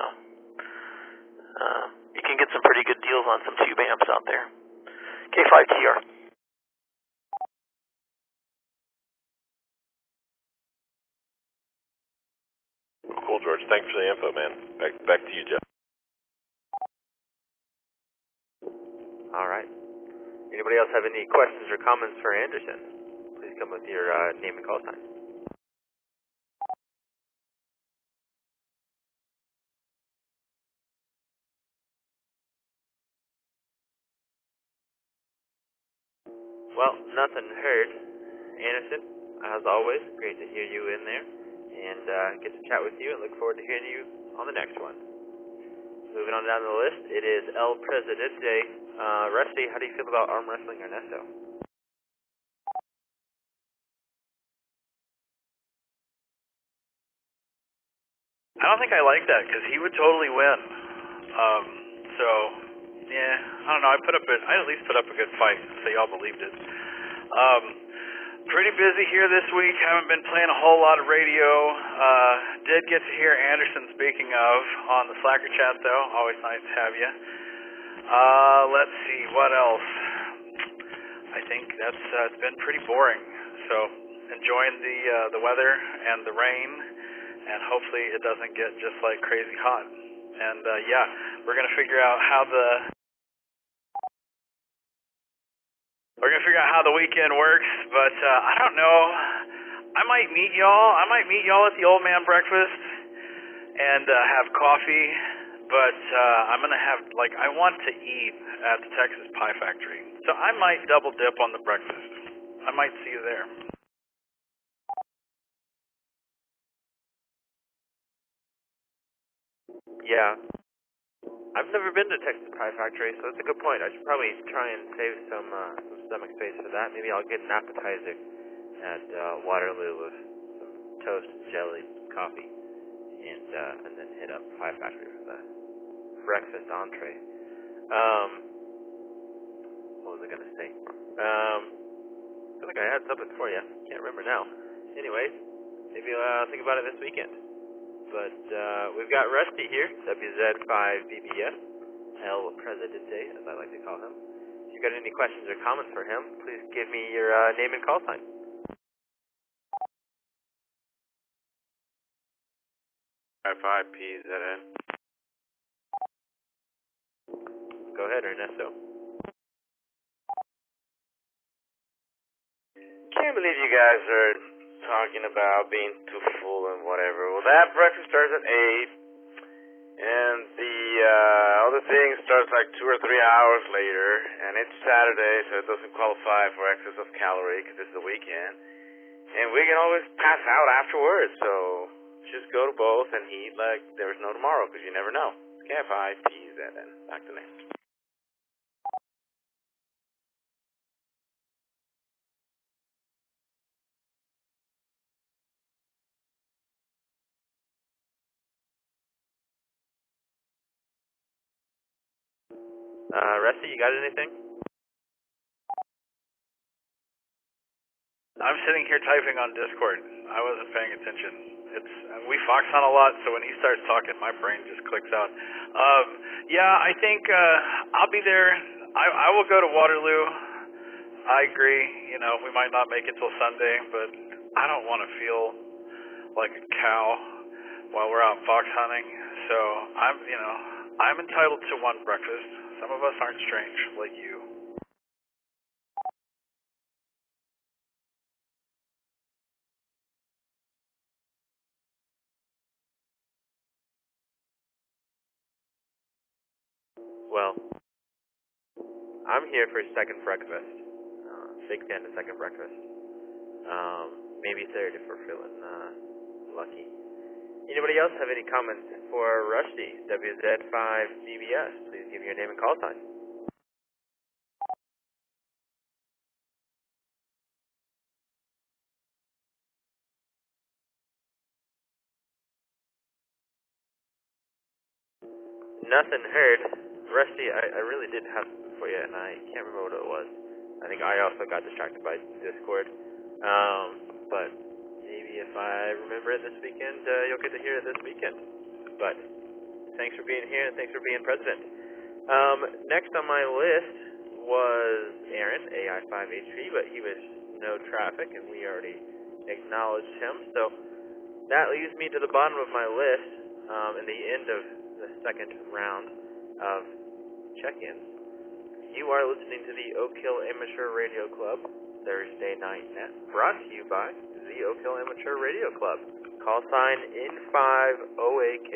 you can get some pretty good deals on some tube amps out there. K5TR. Cool, George. Thanks for the info, man. Back to you, Jeff. All right. Anybody else have any questions or comments for Anderson? Please come with your name and call sign. Well, nothing heard. Anderson, as always, great to hear you in there and get to chat with you, and look forward to hearing you on the next one. Moving on down the list, it is El Presidente. Rusty, how do you feel about arm wrestling Ernesto? I don't think I like that, because he would totally win. Yeah, I don't know. I at least put up a good fight, so y'all believed it. Pretty busy here this week. Haven't been playing a whole lot of radio. Did get to hear Anderson, speaking of, on the Slacker chat, though. Always nice to have you. Let's see, what else? I think it's been pretty boring. So, enjoying the weather and the rain, and hopefully it doesn't get just like crazy hot. And yeah, we're gonna figure out how the weekend works, but I don't know. I might meet y'all at the Old Man Breakfast and have coffee, but I'm gonna have, I want to eat at the Texas Pie Factory, so I might double dip on the breakfast. I might see you there. Yeah. I've never been to Texas Pie Factory, so that's a good point. I should probably try and save some stomach space for that. Maybe I'll get an appetizer at Waterloo with some toast, jelly, coffee, and then hit up Pie Factory for the breakfast entree. What was I gonna say? I feel like I had something for you. Can't remember now. Anyways, maybe I'll think about it this weekend. But we've got Rusty here, WZ5BBS, El Presidente, as I like to call him. If you've got any questions or comments for him, please give me your name and call sign. I5PZN. Go ahead, Ernesto. Can't believe you guys are talking about being too full and whatever. Well, that breakfast starts at 8, and the other thing starts like 2 or 3 hours later, and it's Saturday, so it doesn't qualify for excess of calorie because it's the weekend. And we can always pass out afterwards, so just go to both and eat like there's no tomorrow because you never know. K5PZN. Back to next. Rusty, you got anything? I'm sitting here typing on Discord. I wasn't paying attention. We fox hunt a lot, so when he starts talking, my brain just clicks out. Yeah, I think I'll be there. I will go to Waterloo. I agree. You know, we might not make it till Sunday, but I don't want to feel like a cow while we're out fox hunting. So I'm entitled to one breakfast. Some of us aren't strange like you. Well, I'm here for second breakfast. Big fan of second breakfast. Maybe third if we're feeling lucky. Anybody else have any comments for Rusty, WZ5BBS? Please give me your name and call sign. Nothing heard. Rusty, I really did have something for you, and I can't remember what it was. I think I also got distracted by Discord. But maybe if I remember it this weekend, you'll get to hear it this weekend. But thanks for being here, and thanks for being president. Next on my list was Aaron, AI5HV, but he was no traffic, and we already acknowledged him. So that leaves me to the bottom of my list, in the end of the second round of check-ins. You are listening to the Oak Hill Amateur Radio Club, Thursday Night Net, brought to you by the Oak Hill Amateur Radio Club. Call sign N5OAK.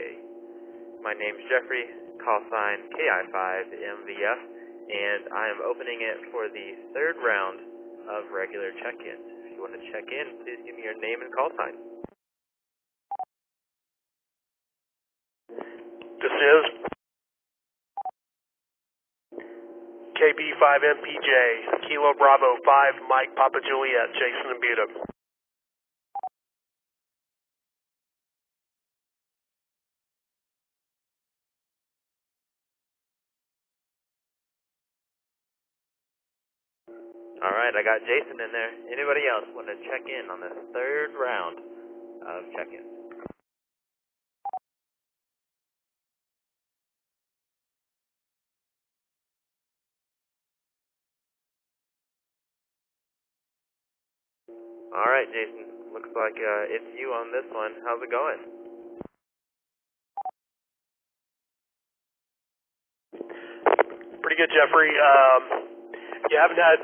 My name's Jeffrey, call sign KI5MVF, and I am opening it for the third round of regular check-ins. If you want to check in, please give me your name and call sign. This is KB5MPJ, Kilo Bravo 5, Mike Papa Juliet, Jason and Buda. Alright, I got Jason in there. Anybody else want to check in on this third round of check-ins? Alright, Jason. Looks like it's you on this one. How's it going? Pretty good, Jeffrey. You haven't had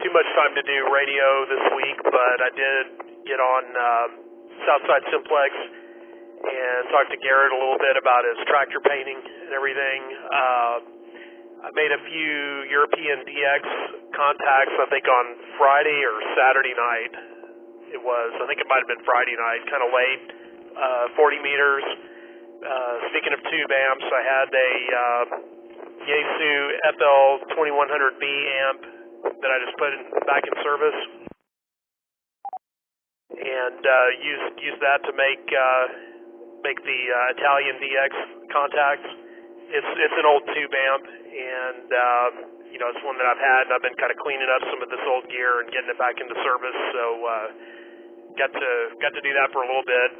too much time to do radio this week, but I did get on Southside Simplex and talk to Garrett a little bit about his tractor painting and everything. I made a few European PX contacts, I think on Friday or Saturday night. I think it might have been Friday night, kind of late, 40 meters. Speaking of tube amps, I had a Yaesu FL2100B amp that I just put back in service, and used that to make the Italian DX contacts. It's an old tube amp, and it's one that I've had, and I've been kind of cleaning up some of this old gear and getting it back into service. So got to do that for a little bit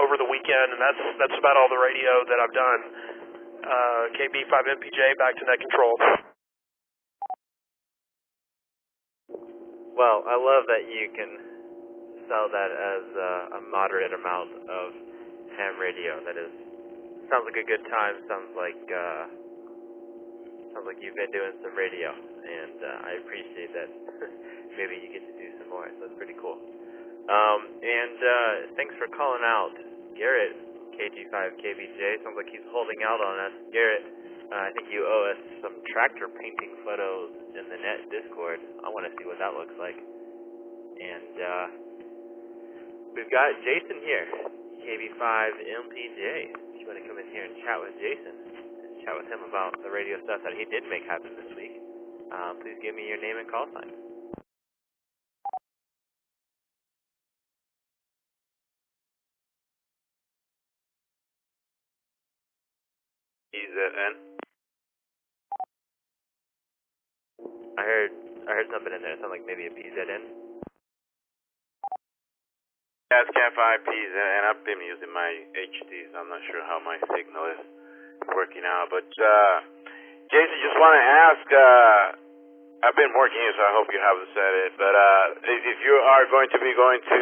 over the weekend, and that's about all the radio that I've done. KB5MPJ, back to net control. Well, I love that you can sell that as a moderate amount of ham radio. That sounds like a good time. Sounds like you've been doing some radio, and I appreciate that. Maybe you get to do some more, so that's pretty cool. And thanks for calling out Garrett, KG5KBJ. Sounds like he's holding out on us. Garrett, I think you owe us some tractor painting photos in the net Discord. I want to see what that looks like. And we've got Jason here, KB5MPJ. If you want to come in here and chat with Jason, chat with him about the radio stuff that he did make happen this week, please give me your name and call sign. PZN. I heard something in there. It sounded like maybe a PZN. Yeah, it's Cat 5 PZN. I've been using my HD, so I'm not sure how my signal is working out. But Jason, just want to ask. I've been working here, so I hope you haven't said it. But if you are going to be going to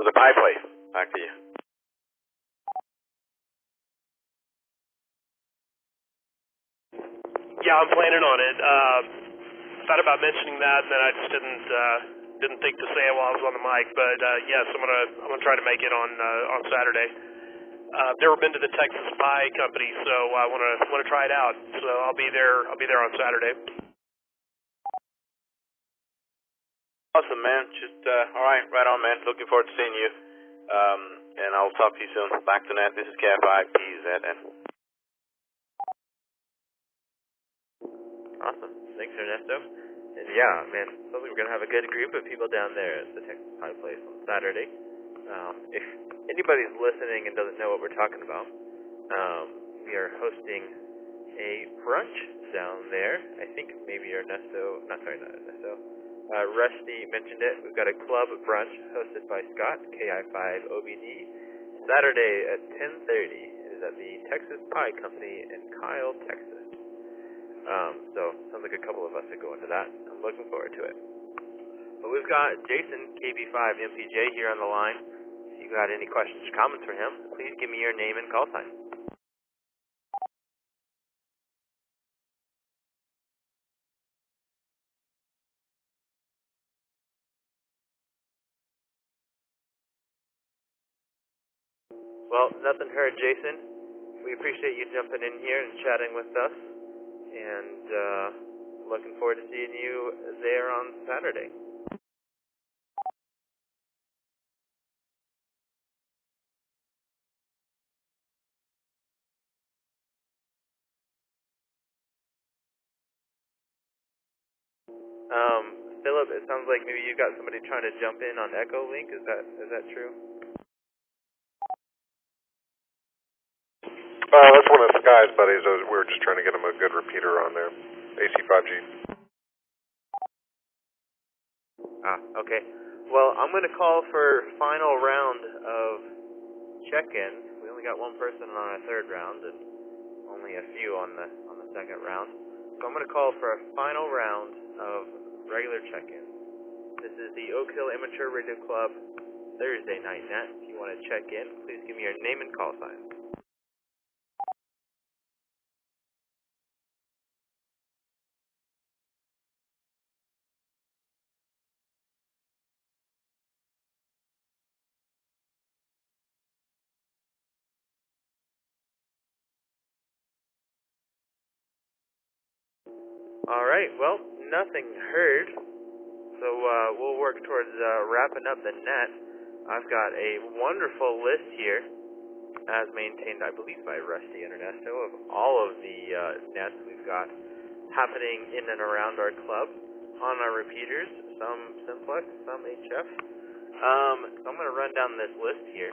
the pie place, back to you. Yeah, I'm planning on it. Thought about mentioning that, and then I just didn't think to say it while I was on the mic. But yes, I'm gonna try to make it on Saturday. I've never been to the Texas Pie Company, so I wanna try it out. So I'll be there on Saturday. Awesome, man. Just all right on, man. Looking forward to seeing you. And I'll talk to you soon. Back to net. This is Cat 5 PZN. Awesome. Thanks, Ernesto. And yeah, man, sounds like we're going to have a good group of people down there at the Texas Pie Place on Saturday. If anybody's listening and doesn't know what we're talking about, we are hosting a brunch down there. I think maybe Rusty mentioned it. We've got a club brunch hosted by Scott, KI5OBD, Saturday at 10:30. It is at the Texas Pie Company in Kyle, Texas. So sounds like a couple of us are going to that. I'm looking forward to it. But we've got Jason, KB5MPJ, here on the line. If you got any questions or comments for him, please give me your name and call sign. Well, nothing heard, Jason. We appreciate you jumping in here and chatting with us. And looking forward to seeing you there on Saturday. Philip, it sounds like maybe you got somebody trying to jump in on Echo Link. Is that true? That's one of Sky's buddies. We were just trying to get him a good repeater on there. AC5G. Okay. Well, I'm going to call for final round of check-ins. We only got one person on our third round and only a few on the second round. So I'm going to call for a final round of regular check-ins. This is the Oak Hill Amateur Radio Club Thursday night net. If you want to check in, please give me your name and call sign. Alright, well, nothing heard, so we'll work towards wrapping up the net. I've got a wonderful list here as maintained, I believe, by Rusty and Ernesto, of all of the nets we've got happening in and around our club on our repeaters, some simplex, some HF. So I'm going to run down this list here.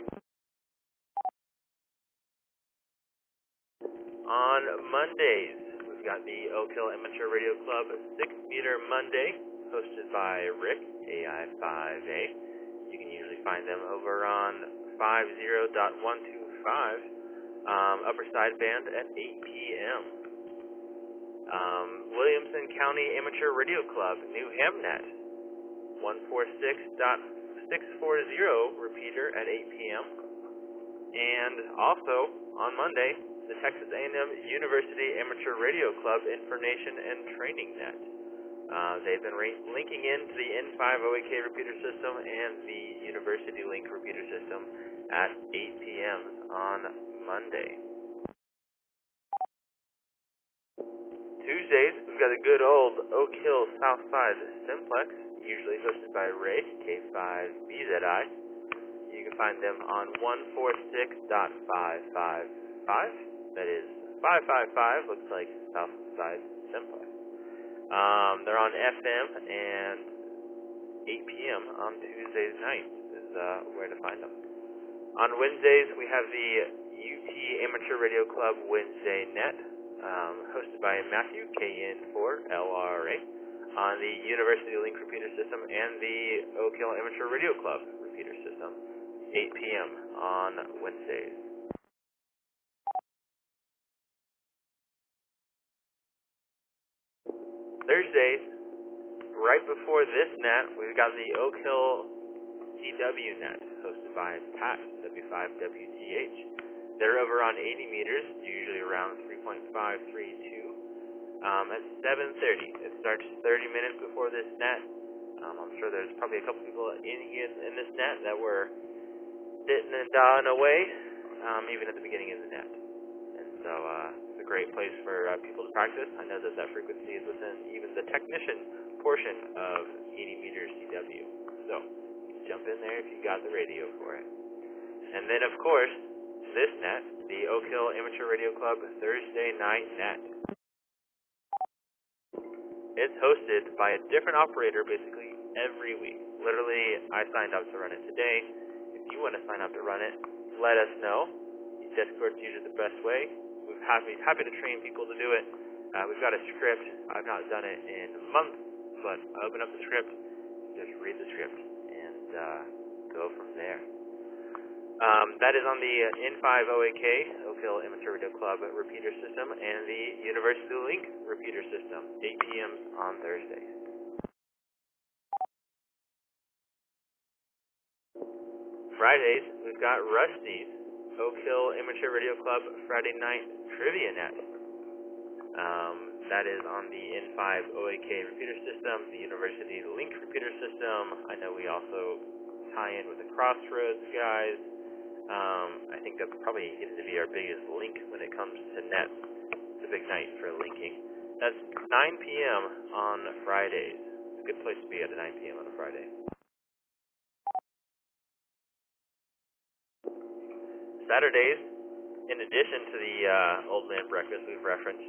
On Mondays, we've got the Oak Hill Amateur Radio Club 6-meter Monday, hosted by Rick, AI5A. You can usually find them over on 50.125, upper sideband at 8 p.m. Williamson County Amateur Radio Club, New Hamnet, 146.640 repeater at 8 p.m. And also, on Monday, the Texas A&M University Amateur Radio Club Information and Training Net. They've been linking into the N5OAK repeater system and the University Link repeater system at 8 p.m. on Monday. Tuesdays, we've got a good old Oak Hill Southside Simplex, usually hosted by Ray, K5BZI. You can find them on 146.555. That is 555, looks like Southside Simplex. They're on FM, and 8 p.m. on Tuesdays nights is where to find them. On Wednesdays, we have the UT Amateur Radio Club Wednesday Net, hosted by Matthew, KN4LRA, on the University Link repeater system and the Oak Hill Amateur Radio Club repeater system, 8 p.m. on Wednesdays. Thursdays, right before this net, we've got the Oak Hill CW net, hosted by Pat, W5WTH. They're over on 80 meters, usually around 3.532, at 7:30. It starts 30 minutes before this net. I'm sure there's probably a couple people in this net that were sitting and dawing away, even at the beginning of the net. And so it's a great place for people to practice. I know that frequency is within even the technician portion of 80 meters CW. So jump in there if you got the radio for it. And then, of course, this net, the Oak Hill Amateur Radio Club Thursday night net. It's hosted by a different operator basically every week. Literally, I signed up to run it today. If you want to sign up to run it, let us know. Discord's usually the best way. We're happy to train people to do it. We've got a script. I've not done it in months, but I open up the script, just read the script, and go from there. That is on the N5OAK, Oak Hill Amateur Radio Club repeater system, and the University Link repeater system, 8 p.m. on Thursdays. Fridays, we've got Rusty's Oak Hill Amateur Radio Club Friday Night Trivia Net. That is on the N5OAK repeater system, the University Link repeater system. I know we also tie in with the Crossroads guys. I think that's probably getting to be our biggest link when it comes to net. It's a big night for linking. That's 9 p.m. on Fridays. It's a good place to be at 9 p.m. on a Friday. Saturdays, in addition to the Old Man Breakfast we've referenced,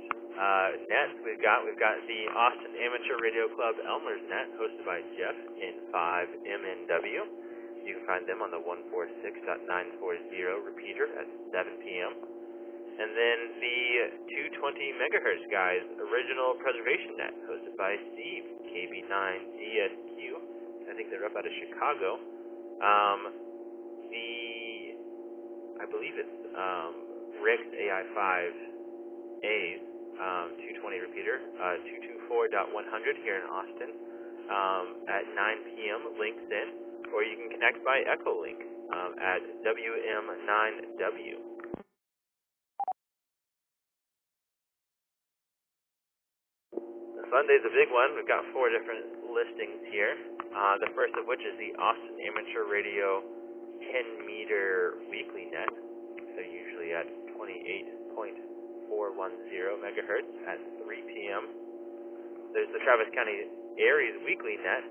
nets we've got the Austin Amateur Radio Club Elmer's Net, hosted by Jeff in 5MNW. You can find them on the 146.940 repeater at 7 p.m. And then the 220 megahertz guys, Original Preservation Net, hosted by Steve, KB9DSQ. I think they're up out of Chicago. I believe it's Rick's AI5A's 220 repeater, 224.100 here in Austin at 9 p.m. links in. Or you can connect by Echolink at WM9W. Sunday's a big one. We've got 4 different listings here. The first of which is the Austin Amateur Radio 10-meter weekly net. So usually at 28.410 megahertz at 3 p.m. There's the Travis County Aries weekly net.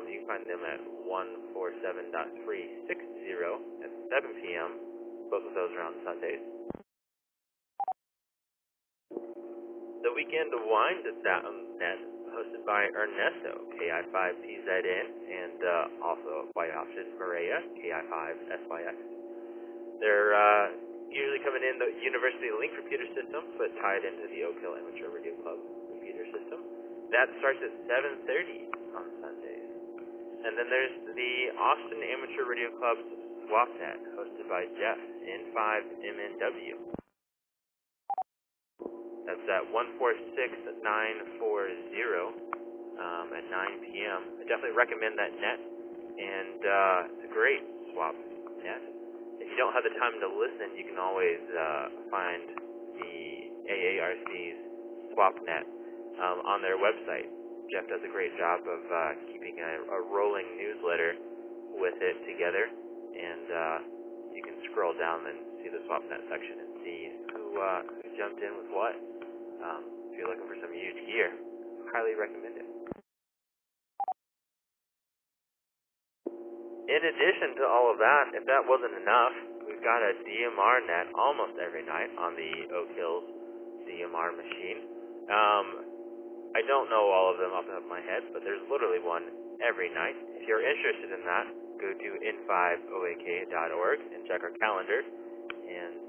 You can find them at 147.360 at 7 p.m. Both of those are on Sundays. The Weekend Wine Net, hosted by Ernesto, KI5PZN, and also White Option Maria, KI5SYX. They're usually coming in the University Link Repeater System, but tied into the Oak Hill Amateur Radio Club repeater system. That starts at 7:30 on Sundays. And then there's the Austin Amateur Radio Club's SwapNet, hosted by Jeff, N5MNW. That's at 146940 at 9 p.m. I definitely recommend that net, and it's a great swap net. If you don't have the time to listen, you can always find the AARC's SwapNet on their website. Jeff does a great job of keeping a rolling newsletter with it together, and you can scroll down and see the SwapNet section and see who jumped in with what. If you're looking for some huge gear, highly recommend it. In addition to all of that, if that wasn't enough, we've got a DMR net almost every night on the Oak Hills DMR machine. I don't know all of them off the top of my head, but there's literally one every night. If you're interested in that, go to n5oak.org and check our calendar and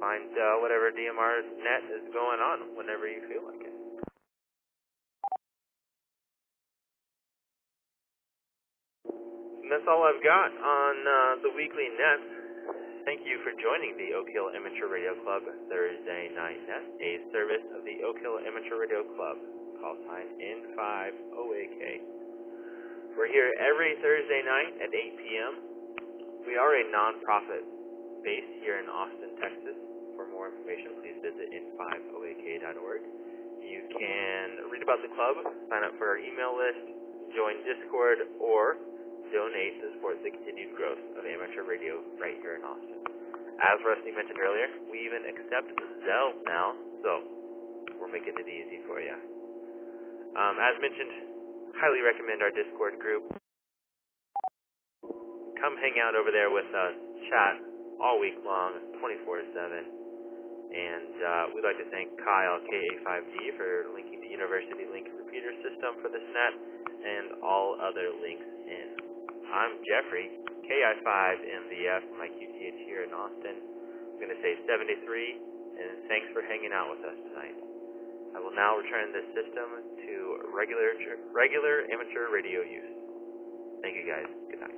find whatever DMR net is going on whenever you feel like it. And that's all I've got on the weekly nets. Thank you for joining the Oak Hill Amateur Radio Club Thursday Night Net, a service of the Oak Hill Amateur Radio Club, call sign N5OAK. We're here every Thursday night at 8 p.m. We are a non-profit based here in Austin, Texas. For more information, please visit n5oak.org. You can read about the club, sign up for our email list, join Discord, or donate to support the continued growth of amateur radio right here in Austin. As Rusty mentioned earlier, we even accept Zelle now, so we're making it easy for you. As mentioned, highly recommend our Discord group. Come hang out over there with us, chat all week long, 24/7. And we'd like to thank Kyle, KA5D, for linking the University Link Repeater System for this net and all other links in. I'm Jeffrey, KI5MVF from my QTH here in Austin. I'm going to say 73, and thanks for hanging out with us tonight. I will now return this system to regular amateur radio use. Thank you guys. Good night.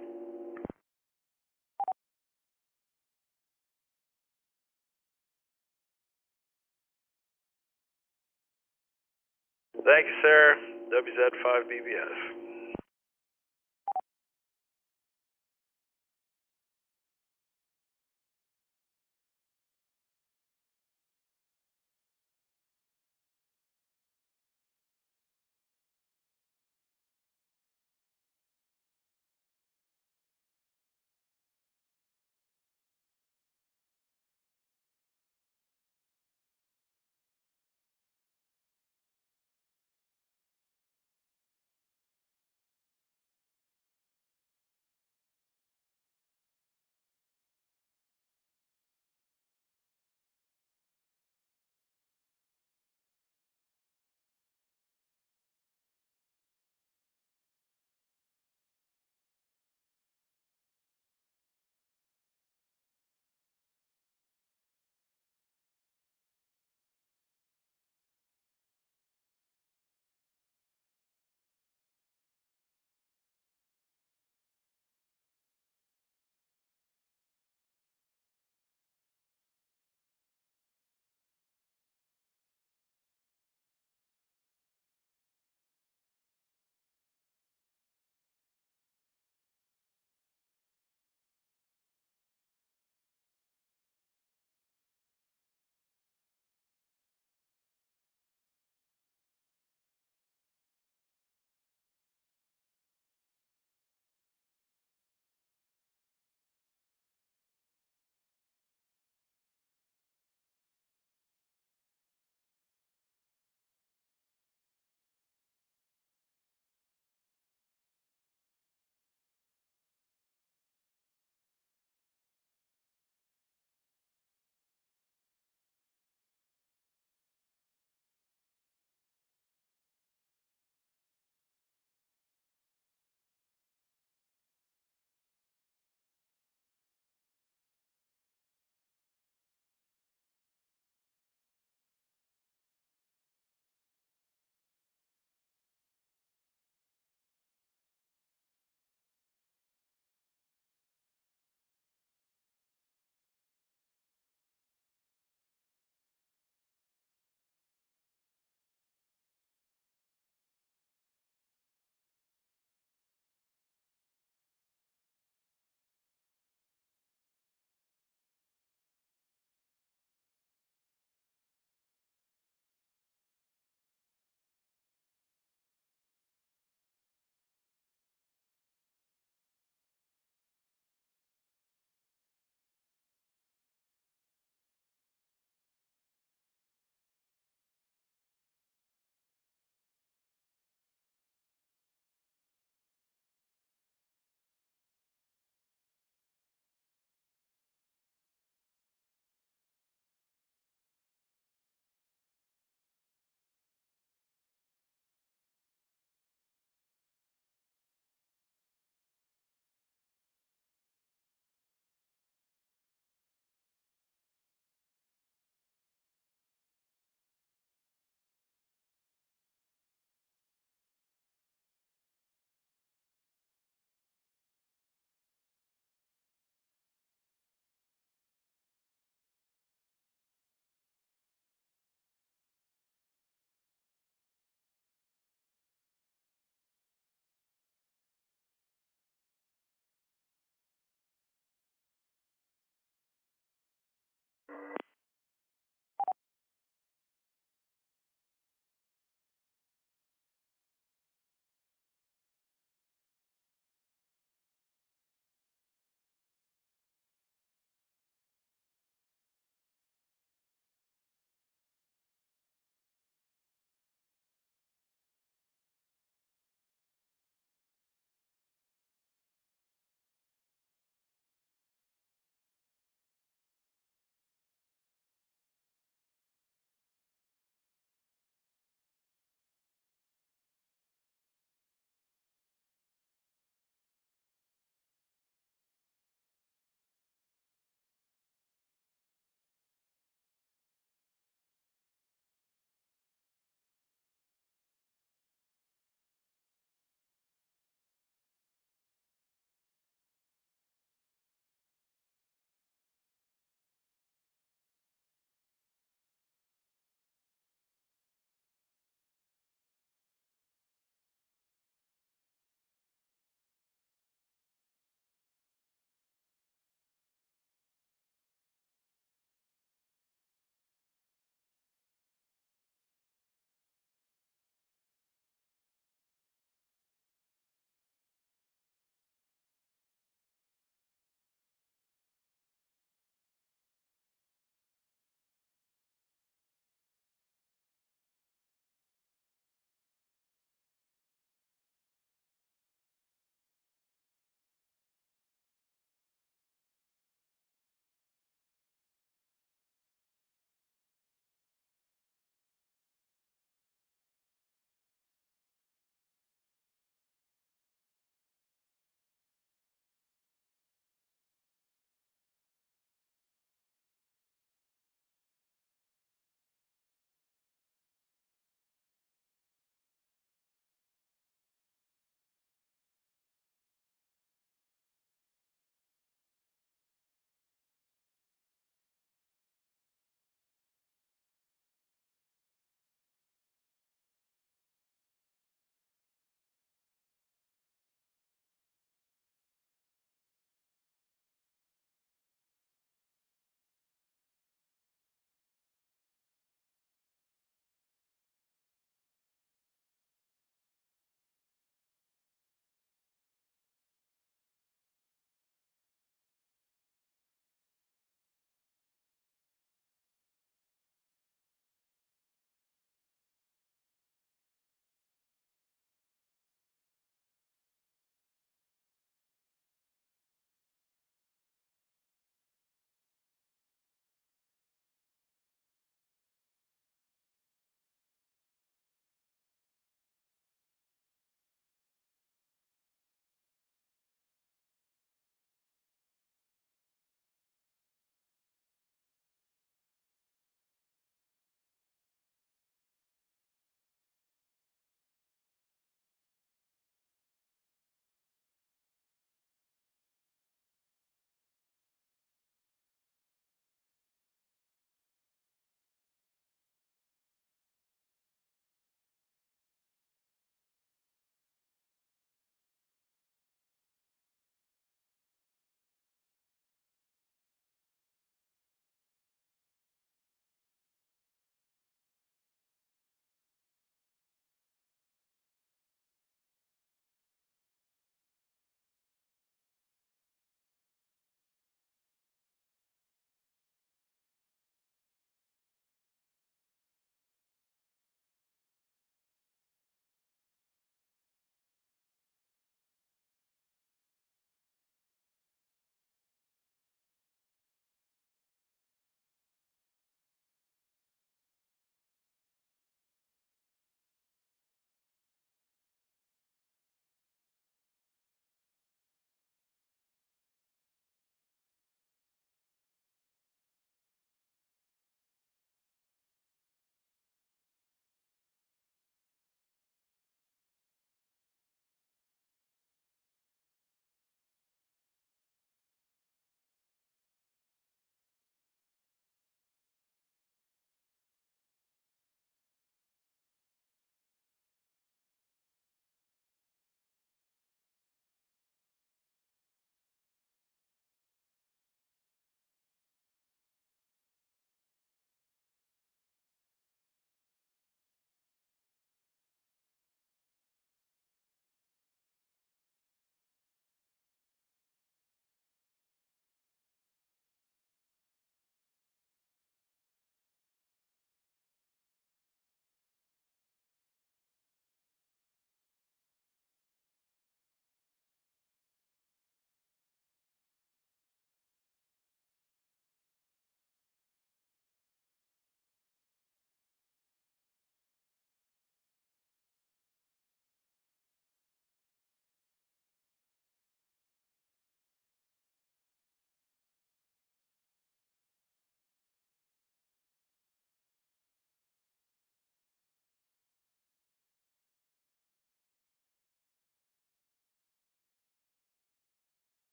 Thank you, sir. WZ5BBS.